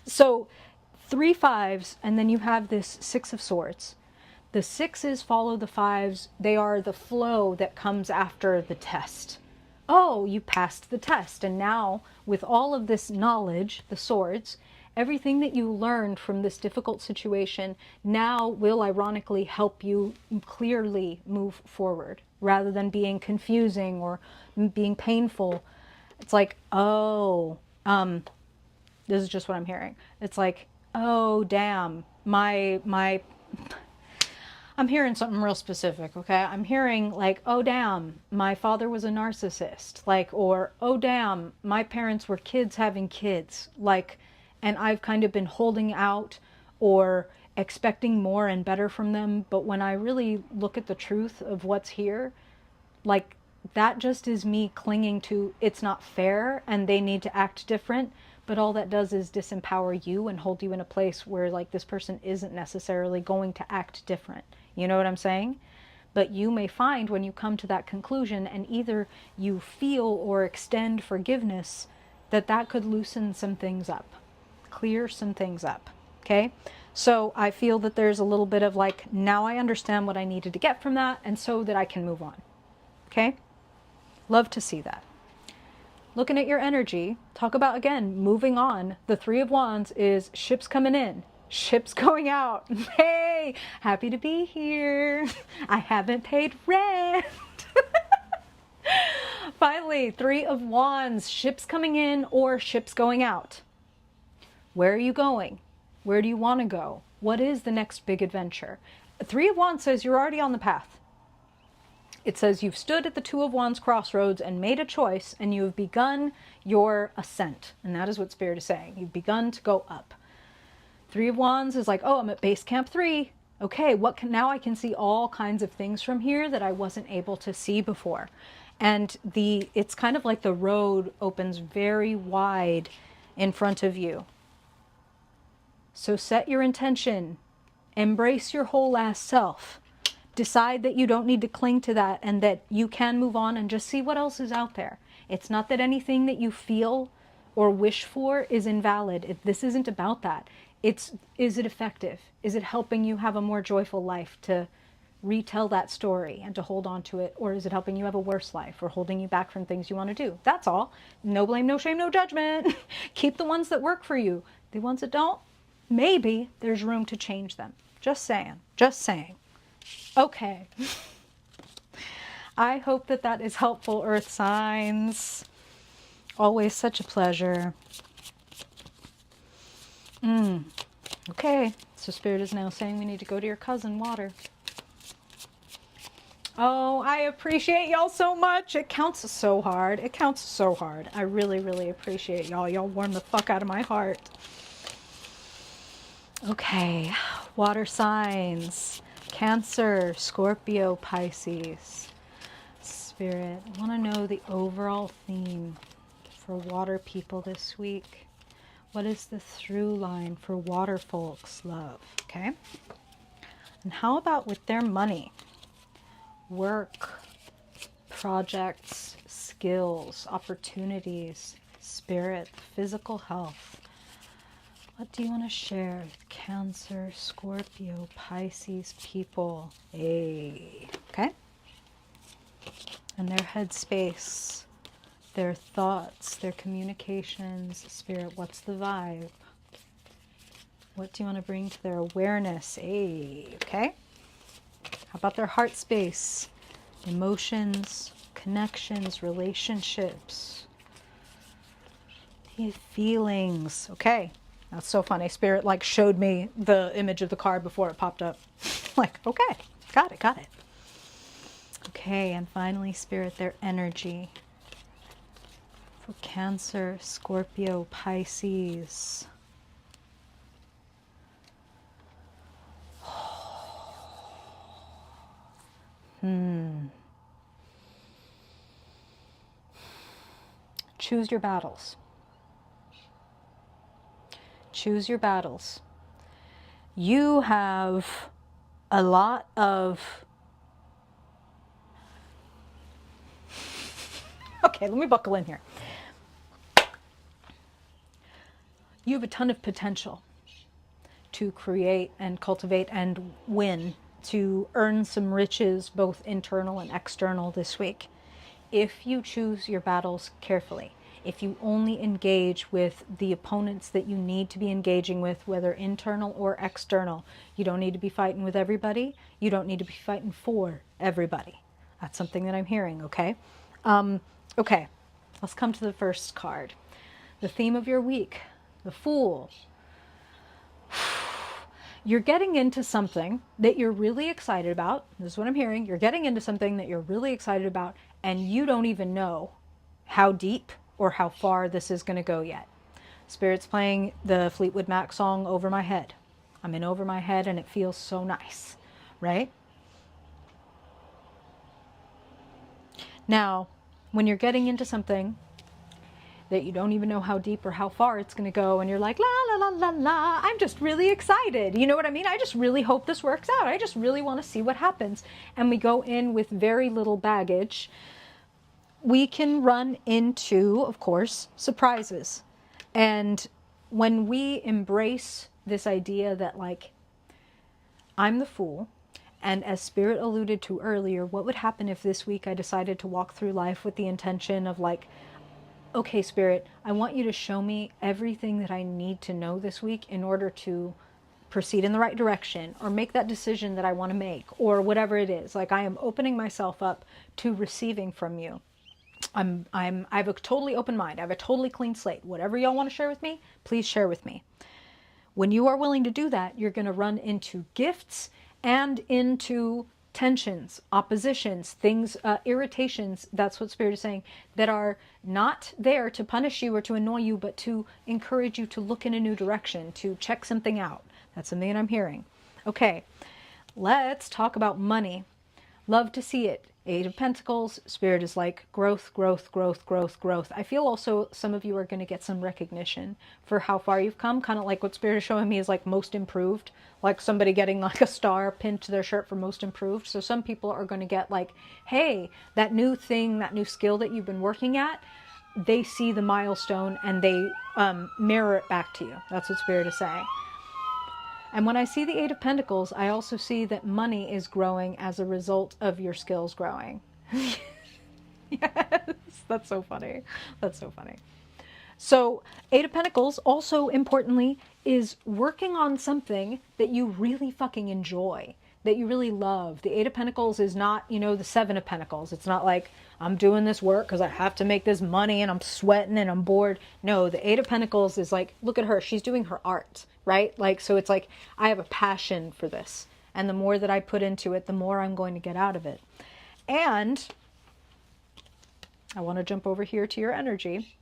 So 3 5s, and then you have this 6 of Swords. The 6s follow the 5s. They are the flow that comes after the test. Oh, you passed the test. And now, with all of this knowledge, the swords, everything that you learned from this difficult situation now will ironically help you clearly move forward, rather than being confusing or being painful. It's like, oh, this is just what I'm hearing. It's like, oh, damn, I'm hearing something real specific, okay? I'm hearing like, oh damn, my father was a narcissist. Like, or, oh damn, my parents were kids having kids. Like, and I've kind of been holding out or expecting more and better from them. But when I really look at the truth of what's here, like, that just is me clinging to it's not fair and they need to act different. But all that does is disempower you and hold you in a place where like this person isn't necessarily going to act different. You know what I'm saying? But you may find when you come to that conclusion and either you feel or extend forgiveness, that could loosen some things up, clear some things up. Okay? So I feel that there's a little bit of like, now I understand what I needed to get from that, and so that I can move on. Okay? Love to see that. Looking at your energy, talk about, again, moving on. The 3 of Wands is ships coming in, ships going out. Hey, happy to be here. I haven't paid rent. Finally, 3 of Wands, ships coming in or ships going out. Where are you going? Where do you want to go? What is the next big adventure? 3 of Wands says you're already on the path. It says you've stood at the 2 of Wands crossroads and made a choice, and you have begun your ascent. And that is what Spirit is saying. You've begun to go up. 3 of Wands is like, oh, I'm at base camp 3. Okay, now I can see all kinds of things from here that I wasn't able to see before. And it's kind of like the road opens very wide in front of you. So set your intention. Embrace your whole ass self. Decide that you don't need to cling to that and that you can move on and just see what else is out there. It's not that anything that you feel or wish for is invalid. This isn't about that. Is it effective? Is it helping you have a more joyful life to retell that story and to hold on to it? Or is it helping you have a worse life or holding you back from things you want to do? That's all. No blame, no shame, no judgment. Keep the ones that work for you. The ones that don't, maybe there's room to change them. Just saying. Just saying. Okay. I hope that is helpful, Earth signs. Always such a pleasure. Okay. So Spirit is now saying we need to go to your cousin, Water. Oh, I appreciate y'all so much. It counts so hard. It counts so hard. I really, really appreciate y'all. Y'all warm the fuck out of my heart. Okay. Water signs, Cancer, Scorpio, Pisces. Spirit, I want to know the overall theme for water people this week. What is the through line for water folks' love? Okay. And how about with their money? Work, projects, skills, opportunities, spirit, physical health. What do you want to share with Cancer, Scorpio, Pisces people? Hey, okay? And their headspace, their thoughts, their communications. Spirit, what's the vibe? What do you want to bring to their awareness? Hey, okay? How about their heart space? Emotions, connections, relationships, feelings. Okay. That's so funny. Spirit like showed me the image of the card before it popped up. Like, okay, got it, got it. Okay, and finally, Spirit, their energy for Cancer, Scorpio, Pisces. Choose your battles. Choose your battles. You have a lot of... Okay, let me buckle in here. You have a ton of potential to create and cultivate and win, to earn some riches, both internal and external this week. If you choose your battles carefully, if you only engage with the opponents that you need to be engaging with, whether internal or external, you don't need to be fighting with everybody. You don't need to be fighting for everybody. That's something that I'm hearing, okay? Okay, let's come to the first card. The theme of your week, the Fool. You're getting into something that you're really excited about. This is what I'm hearing. You're getting into something that you're really excited about, and you don't even know how deep or how far this is going to go yet. Spirit's playing the Fleetwood Mac song Over My Head. I'm in Over My Head, and it feels so nice, right? Now, when you're getting into something that you don't even know how deep or how far it's going to go, and you're like, la, la, la, la, la, I'm just really excited. You know what I mean? I just really hope this works out. I just really want to see what happens. And we go in with very little baggage. We can run into, of course, surprises. And when we embrace this idea that, like, I'm the fool, and as Spirit alluded to earlier, what would happen if this week I decided to walk through life with the intention of, like, okay, Spirit, I want you to show me everything that I need to know this week in order to proceed in the right direction or make that decision that I want to make, or whatever it is. Like, I am opening myself up to receiving from you. I have a totally open mind. I have a totally clean slate. Whatever y'all want to share with me, please share with me. When you are willing to do that, you're going to run into gifts and into tensions, oppositions, things, irritations, that's what Spirit is saying, that are not there to punish you or to annoy you, but to encourage you to look in a new direction, to check something out. That's something that I'm hearing. Okay, let's talk about money. Love to see it. Eight of Pentacles, Spirit is like growth, growth, growth, growth, growth. I feel also some of you are going to get some recognition for how far you've come. Kind of like what Spirit is showing me is like most improved. Like somebody getting like a star pinned to their shirt for most improved. So some people are going to get like, hey, that new thing, that new skill that you've been working at, they see the milestone and they mirror it back to you. That's what Spirit is saying. And when I see the Eight of Pentacles, I also see that money is growing as a result of your skills growing. Yes, that's so funny. That's so funny. So Eight of Pentacles, also importantly, is working on something that you really fucking enjoy, that you really love. The Eight of Pentacles is not, you know, the Seven of Pentacles. It's not like I'm doing this work because I have to make this money and I'm sweating and I'm bored. No, the Eight of Pentacles is like, look at her. She's doing her art, right? Like, so it's like, I have a passion for this. And the more that I put into it, the more I'm going to get out of it. And I want to jump over here to your energy.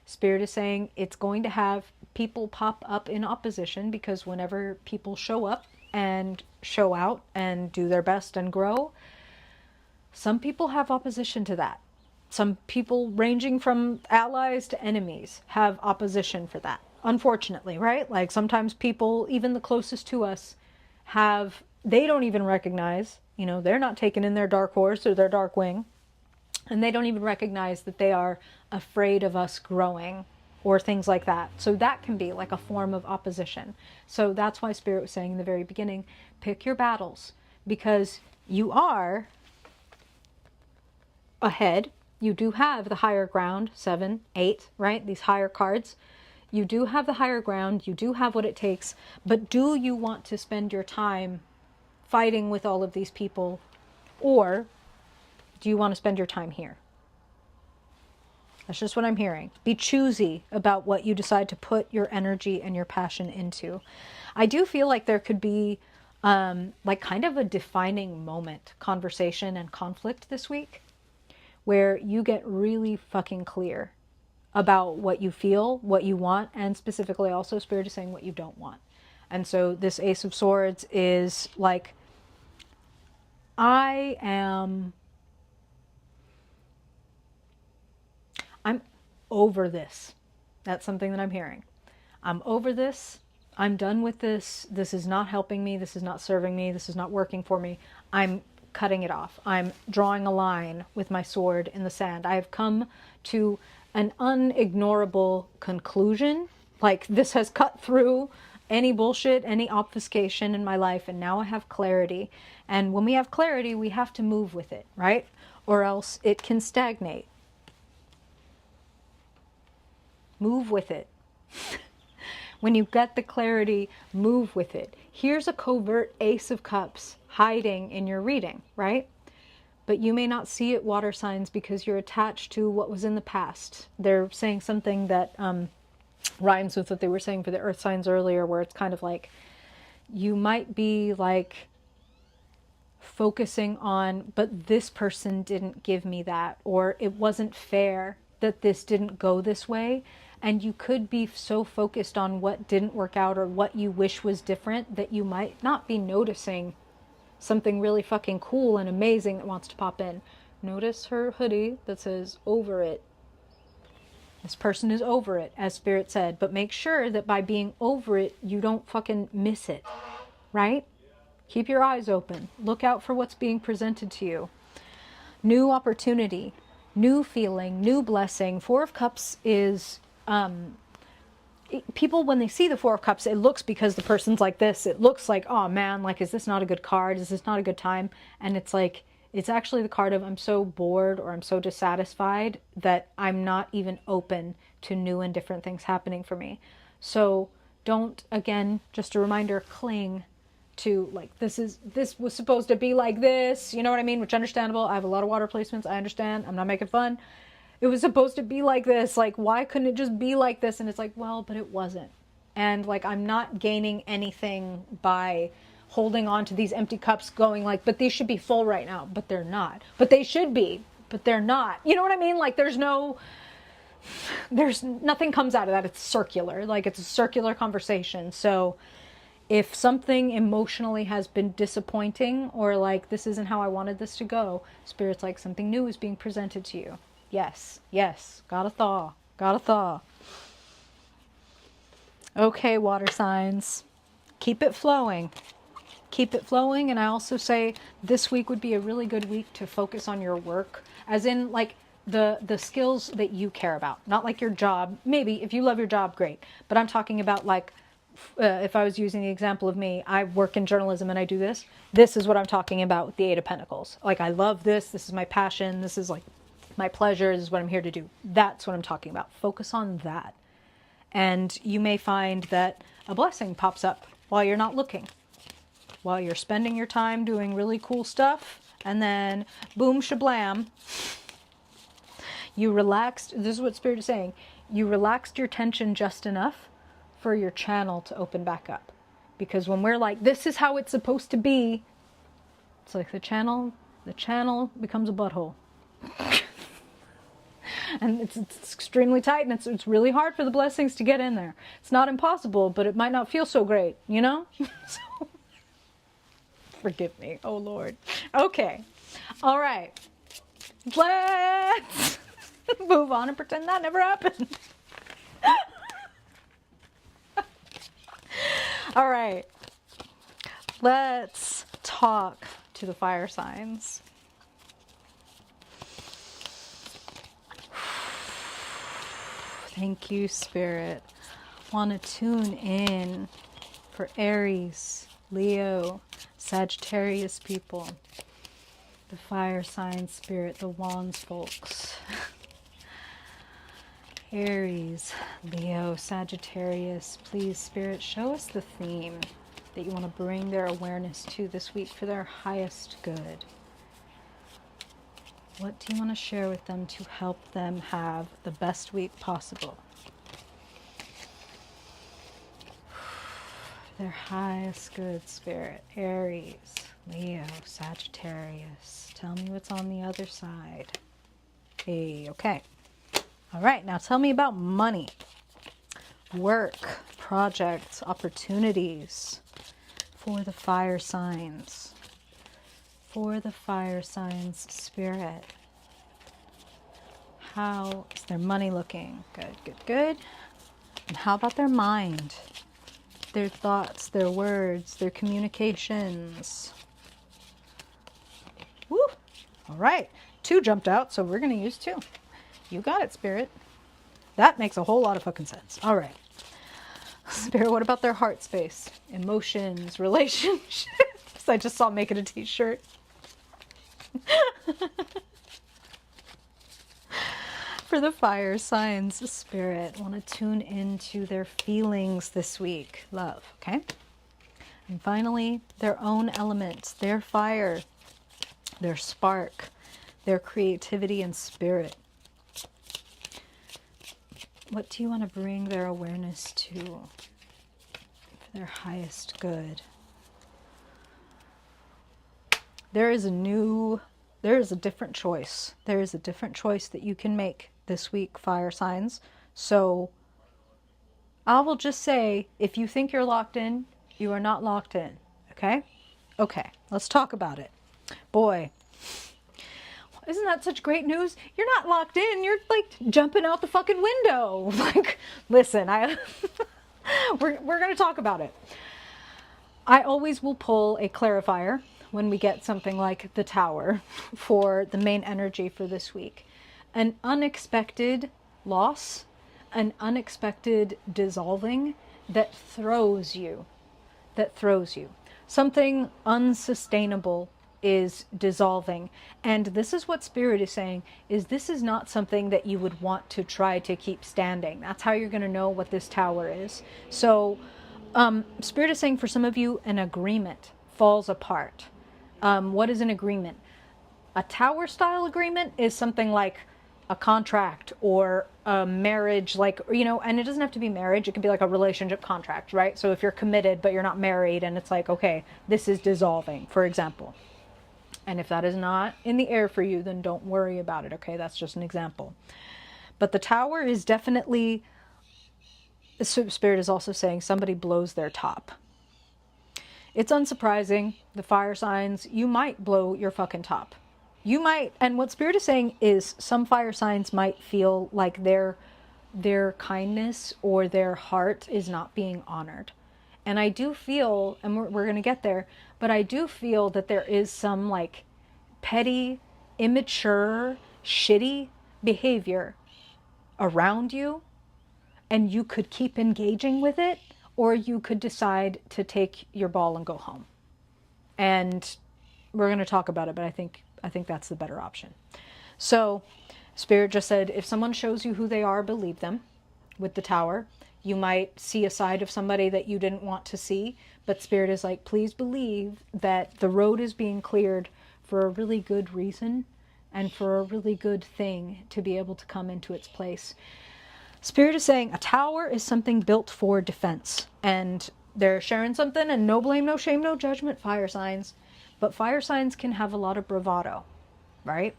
Spirit is saying it's going to have people pop up in opposition, because whenever people show up and show out and do their best and grow. Some people have opposition to that. Some people, ranging from allies to enemies, have opposition for that. Unfortunately, right? Like sometimes people, even the closest to us, they don't even recognize, they're not taken in their dark horse or their dark wing, and they don't even recognize that they are afraid of us growing or things like that. So that can be like a form of opposition. So that's why Spirit was saying in the very beginning, pick your battles, because you are ahead. You do have the higher ground, 7, 8, right? These higher cards. You do have the higher ground. You do have what it takes. But do you want to spend your time fighting with all of these people? Or do you want to spend your time here? That's just what I'm hearing. Be choosy about what you decide to put your energy and your passion into. I do feel like there could be like kind of a defining moment, conversation and conflict this week, where you get really fucking clear about what you feel, what you want, and specifically also Spirit is saying what you don't want. And so this Ace of Swords is like, I'm over this. That's something that I'm hearing. I'm over this. I'm done with this. This is not helping me. This is not serving me. This is not working for me. I'm cutting it off. I'm drawing a line with my sword in the sand. I have come to an unignorable conclusion. Like, this has cut through any bullshit, any obfuscation in my life, and now I have clarity. And when we have clarity, we have to move with it, right? Or else it can stagnate. Move with it. When you get the clarity, move with it. Here's a covert Ace of Cups hiding in your reading, right? But you may not see it, water signs, because you're attached to what was in the past. They're saying something that rhymes with what they were saying for the earth signs earlier, where it's kind of like you might be like focusing on, but this person didn't give me that, or it wasn't fair that this didn't go this way. And you could be so focused on what didn't work out or what you wish was different that you might not be noticing something really fucking cool and amazing that wants to pop in. Notice her hoodie that says over it. This person is over it, as Spirit said, but make sure that by being over it, you don't fucking miss it, right? Keep your eyes open. Look out for what's being presented to you. New opportunity, new feeling, new blessing. Four of Cups is... people, when they see the Four of Cups, it looks, because the person's like this, it looks like, oh man, like, is this not a good card? Is this not a good time? And it's like, it's actually the card of, I'm so bored or I'm so dissatisfied that I'm not even open to new and different things happening for me. So don't, again, just a reminder, cling to, like, this was supposed to be like this, you know what I mean? Which, understandable. I have a lot of water placements. I understand. I'm not making fun. It was supposed to be like this. Like, why couldn't it just be like this? And it's like, well, but it wasn't. And like, I'm not gaining anything by holding on to these empty cups going like, but these should be full right now. But they're not. But they should be. But they're not. You know what I mean? Like, there's nothing comes out of that. It's circular. Like, it's a circular conversation. So if something emotionally has been disappointing, or like, this isn't how I wanted this to go, Spirit's like, something new is being presented to you. Yes, yes, gotta thaw, gotta thaw. Okay, water signs, keep it flowing. Keep it flowing. And I also say this week would be a really good week to focus on your work, as in like the skills that you care about, not like your job. Maybe if you love your job, great. But I'm talking about like, if I was using the example of me, I work in journalism and I do this. This is what I'm talking about with the Eight of Pentacles. Like, I love this. This is my passion. This is like my pleasure. This is what I'm here to do. That's what I'm talking about. Focus on that. And you may find that a blessing pops up while you're not looking, while you're spending your time doing really cool stuff. And then boom, shablam, you relaxed. This is what Spirit is saying. You relaxed your tension just enough for your channel to open back up. Because when we're like, this is how it's supposed to be, it's like the channel becomes a butthole. And it's extremely tight, and it's really hard for the blessings to get in there. It's not impossible, but it might not feel so great, you know? So, Forgive me. Oh, Lord. Okay. All right. Let's move on and pretend that never happened. All right. Let's talk to the fire signs. Thank you, Spirit. Want to tune in for Aries, Leo, Sagittarius people, the fire sign spirit, the wands folks. Aries, Leo, Sagittarius, please, Spirit, show us the theme that you want to bring their awareness to this week for their highest good. What do you want to share with them to help them have the best week possible? Their highest good, Spirit. Aries, Leo, Sagittarius. Tell me what's on the other side. Hey, okay. All right, now tell me about money, work, projects, opportunities for the fire signs. For the fire signs, Spirit. How is their money looking? Good, good, good. And how about their mind? Their thoughts, their words, their communications. Woo! All right. 2 jumped out, so we're going to use 2. You got it, Spirit. That makes a whole lot of fucking sense. All right. Spirit, what about their heart space? Emotions, relationships. I just saw making a t-shirt. For the fire signs, Spirit, want to tune into their feelings this week. Love, okay? And finally, their own elements, their fire, their spark, their creativity and spirit. What do you want to bring their awareness to for their highest good? There is a different choice. There is a different choice that you can make this week, fire signs. So I will just say, if you think you're locked in, you are not locked in. Okay? Okay, let's talk about it. Boy, isn't that such great news? You're not locked in. You're like jumping out the fucking window. Like, listen, we're going to talk about it. I always will pull a clarifier when we get something like the Tower for the main energy for this week. An unexpected loss, an unexpected dissolving that throws you. Something unsustainable is dissolving. And this is what Spirit is saying, is this is not something that you would want to try to keep standing. That's how you're going to know what this Tower is. So Spirit is saying for some of you, an agreement falls apart. What is an agreement? A Tower style agreement is something like a contract or a marriage, like, you know, and it doesn't have to be marriage. It could be like a relationship contract, right? So if you're committed, but you're not married, and it's like, okay, this is dissolving, for example. And if that is not in the air for you, then don't worry about it, okay? That's just an example. But the Tower is definitely, Spirit is also saying somebody blows their top. It's unsurprising, the fire signs, you might blow your fucking top. You might, and what Spirit is saying is some fire signs might feel like their kindness or their heart is not being honored. And I do feel, and we're going to get there, but I do feel that there is some like petty, immature, shitty behavior around you, and you could keep engaging with it, or you could decide to take your ball and go home. And we're going to talk about it, but I think that's the better option. So Spirit just said, if someone shows you who they are, believe them. With the Tower, you might see a side of somebody that you didn't want to see, but Spirit is like, please believe that the road is being cleared for a really good reason and for a really good thing to be able to come into its place. Spirit is saying a Tower is something built for defense, and they're sharing something, and no blame, no shame, no judgment, fire signs. But fire signs can have a lot of bravado, right?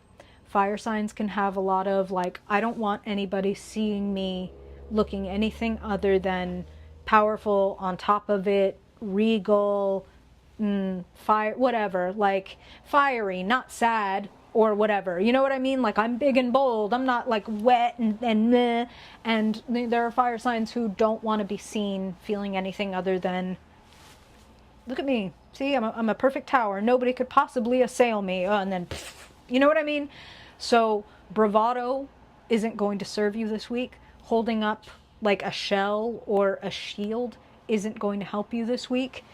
Fire signs can have a lot of like, I don't want anybody seeing me looking anything other than powerful, on top of it, regal, fire, whatever, like fiery, not sad or whatever. You know what I mean? Like I'm big and bold. I'm not like wet and meh. And there are fire signs who don't want to be seen feeling anything other than, look at me. See, I'm a perfect tower. Nobody could possibly assail me. And then, pff, you know what I mean? So bravado isn't going to serve you this week. Holding up like a shell or a shield isn't going to help you this week.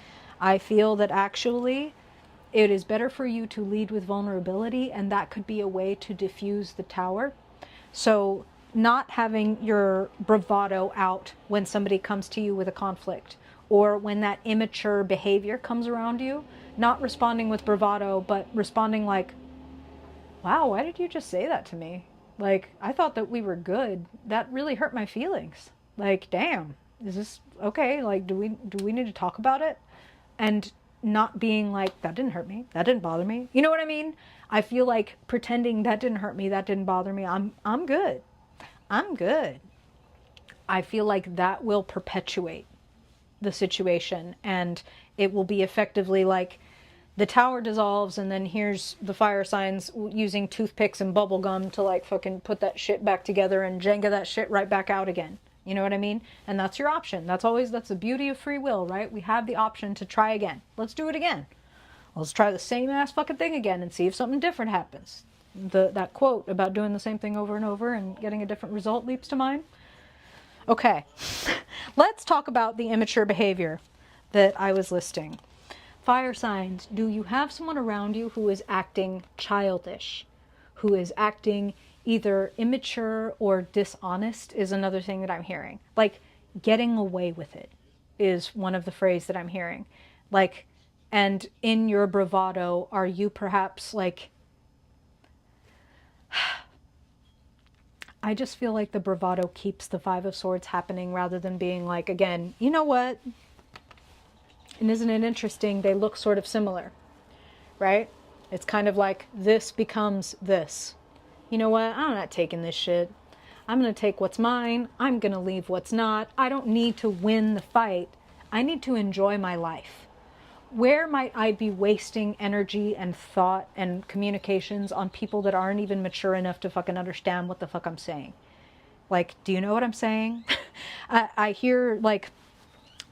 I feel that actually it is better for you to lead with vulnerability, and that could be a way to diffuse the tower. So not having your bravado out when somebody comes to you with a conflict, or when that immature behavior comes around you, not responding with bravado, but responding like, wow, why did you just say that to me? Like, I thought that we were good. That really hurt my feelings. Like, damn, is this okay? Like, do we need to talk about it? And not being like, that didn't hurt me. That didn't bother me. You know what I mean? I feel like pretending that didn't hurt me, that didn't bother me. I'm good. I'm good. I feel like that will perpetuate the situation, and it will be effectively like the tower dissolves, and then here's the fire signs using toothpicks and bubble gum to like fucking put that shit back together and Jenga that shit right back out again. You know what I mean? And that's your option. That's the beauty of free will, right? We have the option to try again. Let's do it again. Let's try the same ass fucking thing again and see if something different happens. That quote about doing the same thing over and over and getting a different result leaps to mind. Okay, let's talk about the immature behavior that I was listing. Fire signs, do you have someone around you who is acting childish, who is acting either immature or dishonest is another thing that I'm hearing. Like, getting away with it is one of the phrases that I'm hearing. Like, and in your bravado, are you perhaps like, I just feel like the bravado keeps the Five of Swords happening rather than being like, again, you know what? And isn't it interesting? They look sort of similar, right? It's kind of like this becomes this. You know what? I'm not taking this shit. I'm going to take what's mine. I'm going to leave what's not. I don't need to win the fight. I need to enjoy my life. Where might I be wasting energy and thought and communications on people that aren't even mature enough to fucking understand what the fuck I'm saying? Like, do you know what I'm saying? I hear like,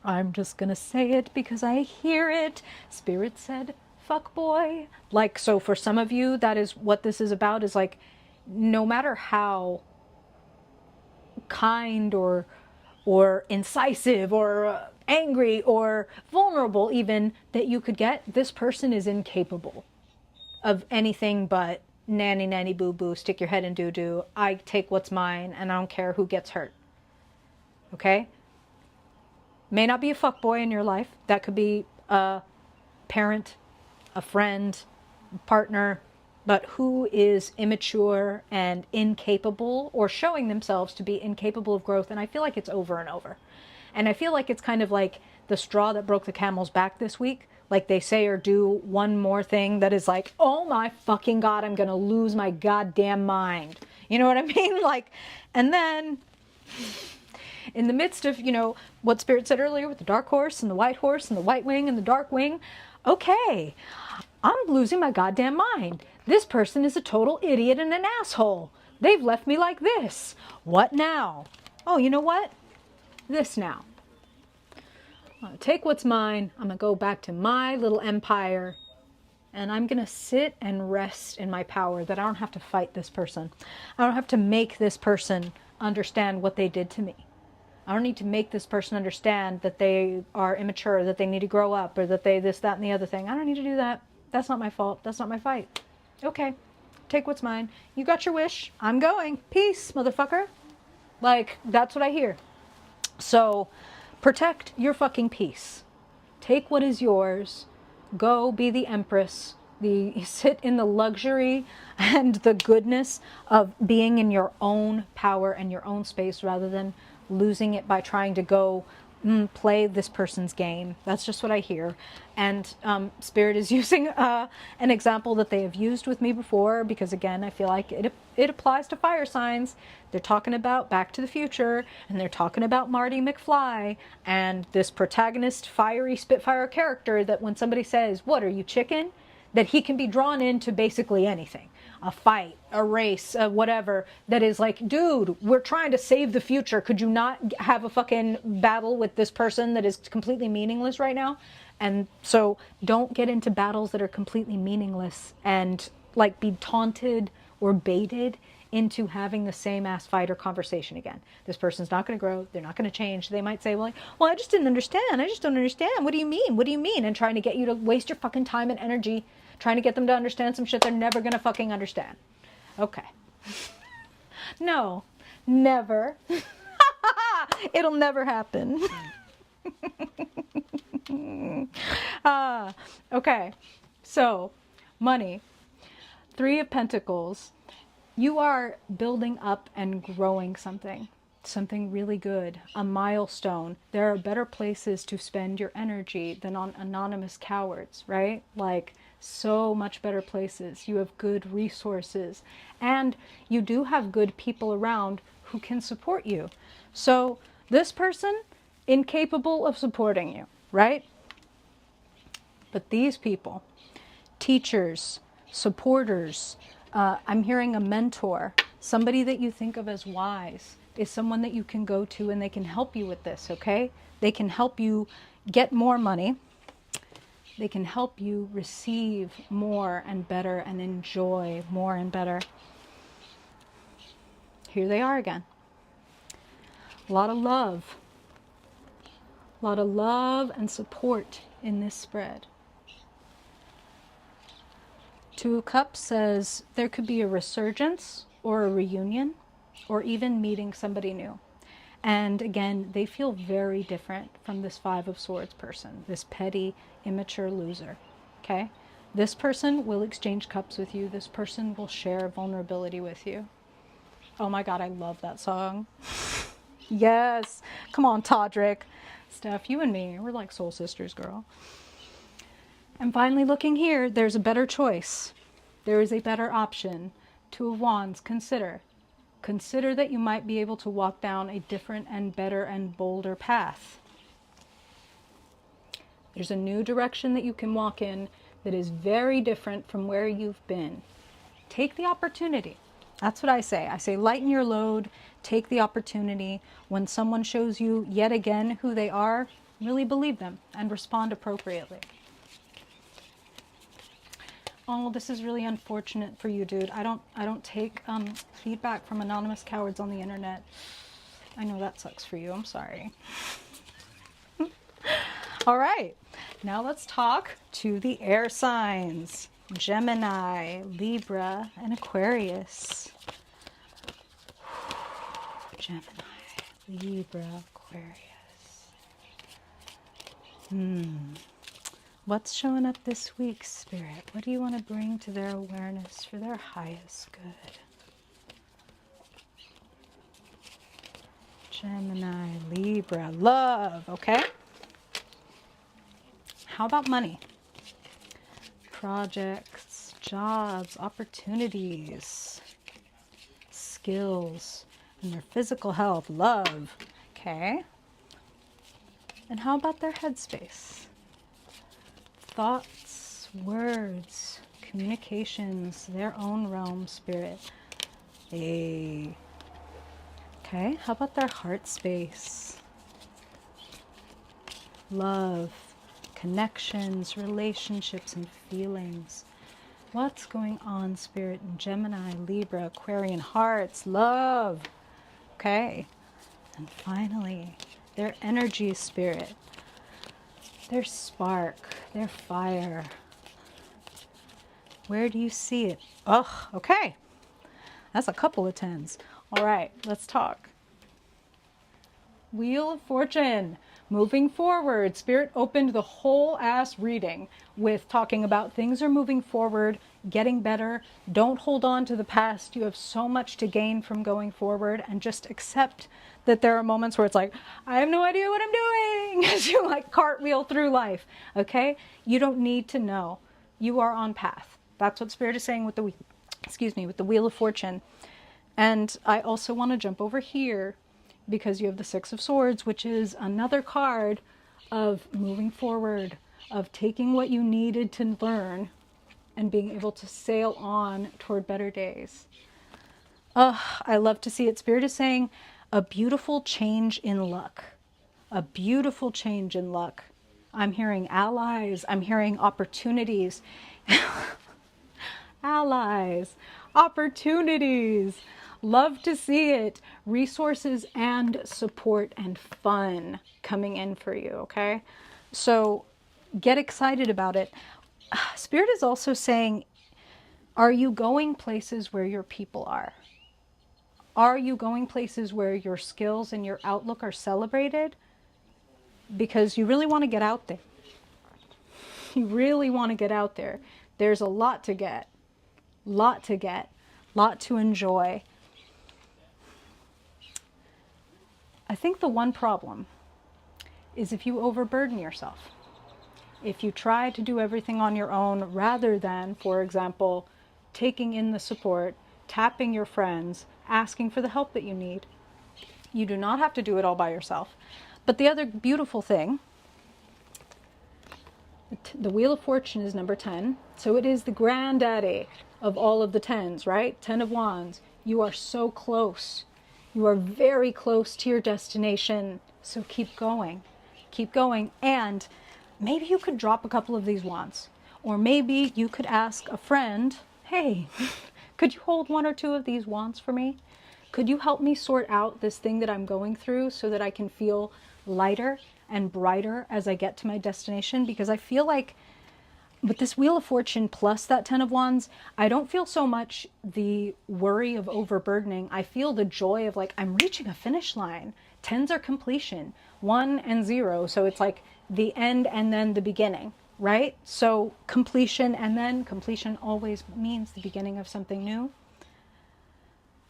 I'm just gonna say it because I hear it. Spirit said, fuck boy. Like, so for some of you, that is what this is about, is like, no matter how kind or incisive or angry or vulnerable even that you could get, this person is incapable of anything but nanny nanny boo boo, stick your head in doo doo, I take what's mine and I don't care who gets hurt. Okay? May not be a fuckboy in your life. That could be a parent, a friend, partner, but who is immature and incapable, or showing themselves to be incapable of growth. And I feel like it's over and over. And I feel like it's kind of like the straw that broke the camel's back this week. Like they say or do one more thing that is like, oh my fucking God, I'm going to lose my goddamn mind. You know what I mean? Like, and then in the midst of, you know, what Spirit said earlier with the dark horse and the white horse and the white wing and the dark wing, okay, I'm losing my goddamn mind. This person is a total idiot and an asshole. They've left me like this. What now? Oh, you know what? This now. I'm going to take what's mine. I'm going to go back to my little empire. And I'm going to sit and rest in my power that I don't have to fight this person. I don't have to make this person understand what they did to me. I don't need to make this person understand that they are immature, that they need to grow up, or that they this, that, and the other thing. I don't need to do that. That's not my fault. That's not my fight. Okay, take what's mine. You got your wish. I'm going. Peace, motherfucker. Like, that's what I hear. So, protect your fucking peace. Take what is yours. Go be the empress. Sit in the luxury and the goodness of being in your own power and your own space rather than losing it by trying to go play this person's game. That's just what I hear. And Spirit is using an example that they have used with me before, because again, I feel like it applies to fire signs. They're talking about Back to the Future, and they're talking about Marty McFly and this protagonist, fiery Spitfire character that when somebody says, "What, are you chicken?" that he can be drawn into basically anything. A fight, a race, whatever, that is like, dude, we're trying to save the future. Could you not have a fucking battle with this person that is completely meaningless right now? And so don't get into battles that are completely meaningless and like be taunted or baited into having the same ass fight or conversation again. This person's not going to grow. They're not going to change. They might say, well, I just didn't understand. I just don't understand. What do you mean? What do you mean? And trying to get you to waste your fucking time and energy trying to get them to understand some shit they're never going to fucking understand. Okay. No, never. It'll never happen. Okay. So, money. 3 of Pentacles. You are building up and growing something really good, a milestone. There are better places to spend your energy than on anonymous cowards, right? Like, so much better places. You have good resources, and you do have good people around who can support you. So this person, incapable of supporting you, right? But these people, teachers, supporters, I'm hearing a mentor, somebody that you think of as wise, is someone that you can go to and they can help you with this, okay? They can help you get more money. They can help you receive more and better and enjoy more and better. Here they are again. A lot of love. A lot of love and support in this spread. 2 of Cups says there could be a resurgence or a reunion or even meeting somebody new. And again, they feel very different from this 5 of Swords person, this petty, immature loser, okay? This person will exchange cups with you. This person will share vulnerability with you. Oh my God, I love that song. Yes. Come on, Todrick. Steph, you and me, we're like soul sisters, girl. And finally, looking here, there's a better choice. There is a better option. 2 of Wands, consider. Consider that you might be able to walk down a different and better and bolder path. There's a new direction that you can walk in that is very different from where you've been. Take the opportunity. That's what I say. I say lighten your load, take the opportunity. When someone shows you yet again who they are, really believe them and respond appropriately. Oh, this is really unfortunate for you, dude. I don't take feedback from anonymous cowards on the internet. I know that sucks for you. I'm sorry. All right. Now let's talk to the air signs. Gemini, Libra, and Aquarius. Gemini, Libra, Aquarius. What's showing up this week, Spirit? What do you want to bring to their awareness for their highest good? Gemini, Libra, love, okay? How about money? Projects, jobs, opportunities, skills, and their physical health, love, okay? And how about their headspace? Thoughts, words, communications, their own realm, Spirit. Okay, how about their heart space? Love, connections, relationships, and feelings. What's going on, Spirit, in Gemini, Libra, Aquarian hearts? Love. Okay. And finally, their energy, Spirit. Their spark, their fire. Where do you see it? Oh, okay. That's a couple of 10s. All right, let's talk. Wheel of Fortune. Moving forward, Spirit opened the whole ass reading with talking about things are moving forward, getting better. Don't hold on to the past. You have so much to gain from going forward, and just accept that there are moments where it's like, I have no idea what I'm doing as you like cartwheel through life. Okay? You don't need to know. You are on path. That's what Spirit is saying with the, excuse me, with the Wheel of Fortune. And I also want to jump over here because you have the Six of Swords, which is another card of moving forward, of taking what you needed to learn and being able to sail on toward better days. I love to see it. Spirit is saying a beautiful change in luck. A beautiful change in luck. I'm hearing allies. I'm hearing opportunities. Allies, opportunities. Love to see it. Resources and support and fun coming in for you, okay? So get excited about it. Spirit is also saying, are you going places where your people are? Are you going places where your skills and your outlook are celebrated? Because you really want to get out there. You really want to get out there. There's a lot to get. Lot to enjoy. I think the one problem is if you overburden yourself. If you try to do everything on your own rather than, for example, taking in the support, tapping your friends, asking for the help that you need. You do not have to do it all by yourself. But the other beautiful thing, the Wheel of Fortune is number 10. So it is the granddaddy of all of the 10s, right? 10 of Wands. You are so close. You are very close to your destination. So keep going. Keep going. And maybe you could drop a couple of these wands. Or maybe you could ask a friend, hey, could you hold one or two of these wands for me? Could you help me sort out this thing that I'm going through so that I can feel lighter and brighter as I get to my destination? Because I feel like with this Wheel of Fortune plus that 10 of Wands, I don't feel so much the worry of overburdening. I feel the joy of like, I'm reaching a finish line. 10s are completion, 1 and 0. So it's like the end and then the beginning, right? So completion, and then completion always means the beginning of something new.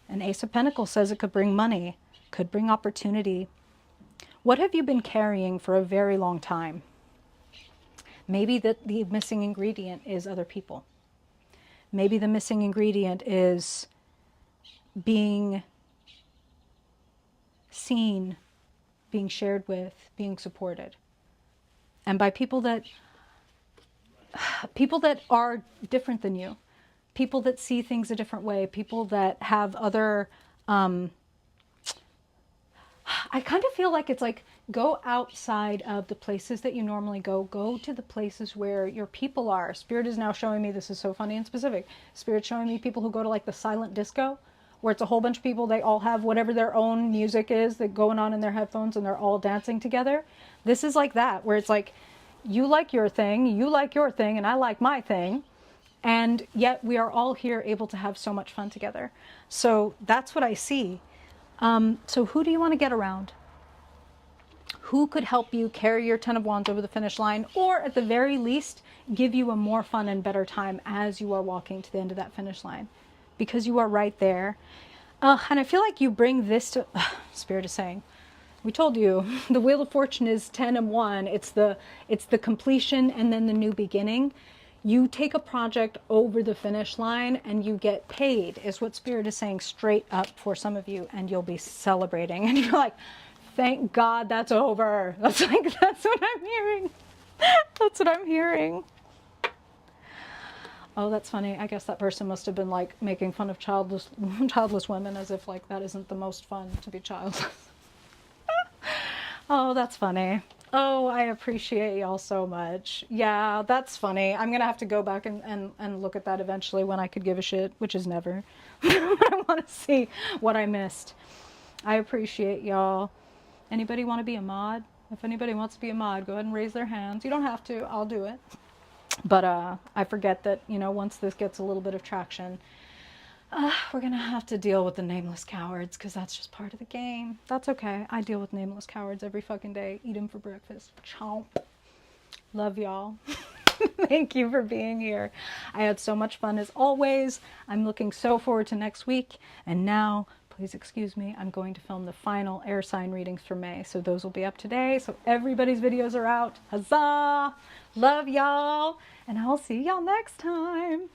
An Ace of Pentacles says it could bring money, could bring opportunity. What have you been carrying for a very long time? Maybe that the missing ingredient is other people. Maybe the missing ingredient is being seen, being shared with, being supported. And by people that are different than you, people that see things a different way, people that have other, I kind of feel like it's like, go outside of the places that you normally go to the places where your people are. Spirit is now showing me, this is so funny and specific, Spirit's showing me people who go to like the silent disco, where it's a whole bunch of people, they all have whatever their own music is that going on in their headphones and they're all dancing together. This is like that, where it's like, you like your thing, and I like my thing. And yet we are all here able to have so much fun together. So that's what I see. So who do you want to get around? Who could help you carry your 10 of Wands over the finish line, or at the very least, give you a more fun and better time as you are walking to the end of that finish line? Because you are right there. And I feel like you bring this to, Spirit is saying, we told you, the Wheel of Fortune is 10 and 1. It's the completion and then the new beginning. You take a project over the finish line and you get paid, is what Spirit is saying straight up for some of you, and you'll be celebrating. And you're like, thank God that's over. That's what I'm hearing. That's what I'm hearing. Oh, that's funny. I guess that person must have been like making fun of childless women, as if like that isn't the most fun to be childless. Oh, that's funny. Oh, I appreciate y'all so much. Yeah, that's funny. I'm going to have to go back and look at that eventually when I could give a shit, which is never. I want to see what I missed. I appreciate y'all. Anybody want to be a mod? If anybody wants to be a mod, go ahead and raise their hands. You don't have to. I'll do it. But I forget that, you know, once this gets a little bit of traction, We're gonna have to deal with the nameless cowards because that's just part of the game. That's okay. I deal with nameless cowards every fucking day. Eat them for breakfast. Chomp. Love y'all. Thank you for being here. I had so much fun as always. I'm looking so forward to next week. And now, please excuse me, I'm going to film the final air sign readings for May. So those will be up today. So everybody's videos are out. Huzzah! Love y'all. And I'll see y'all next time.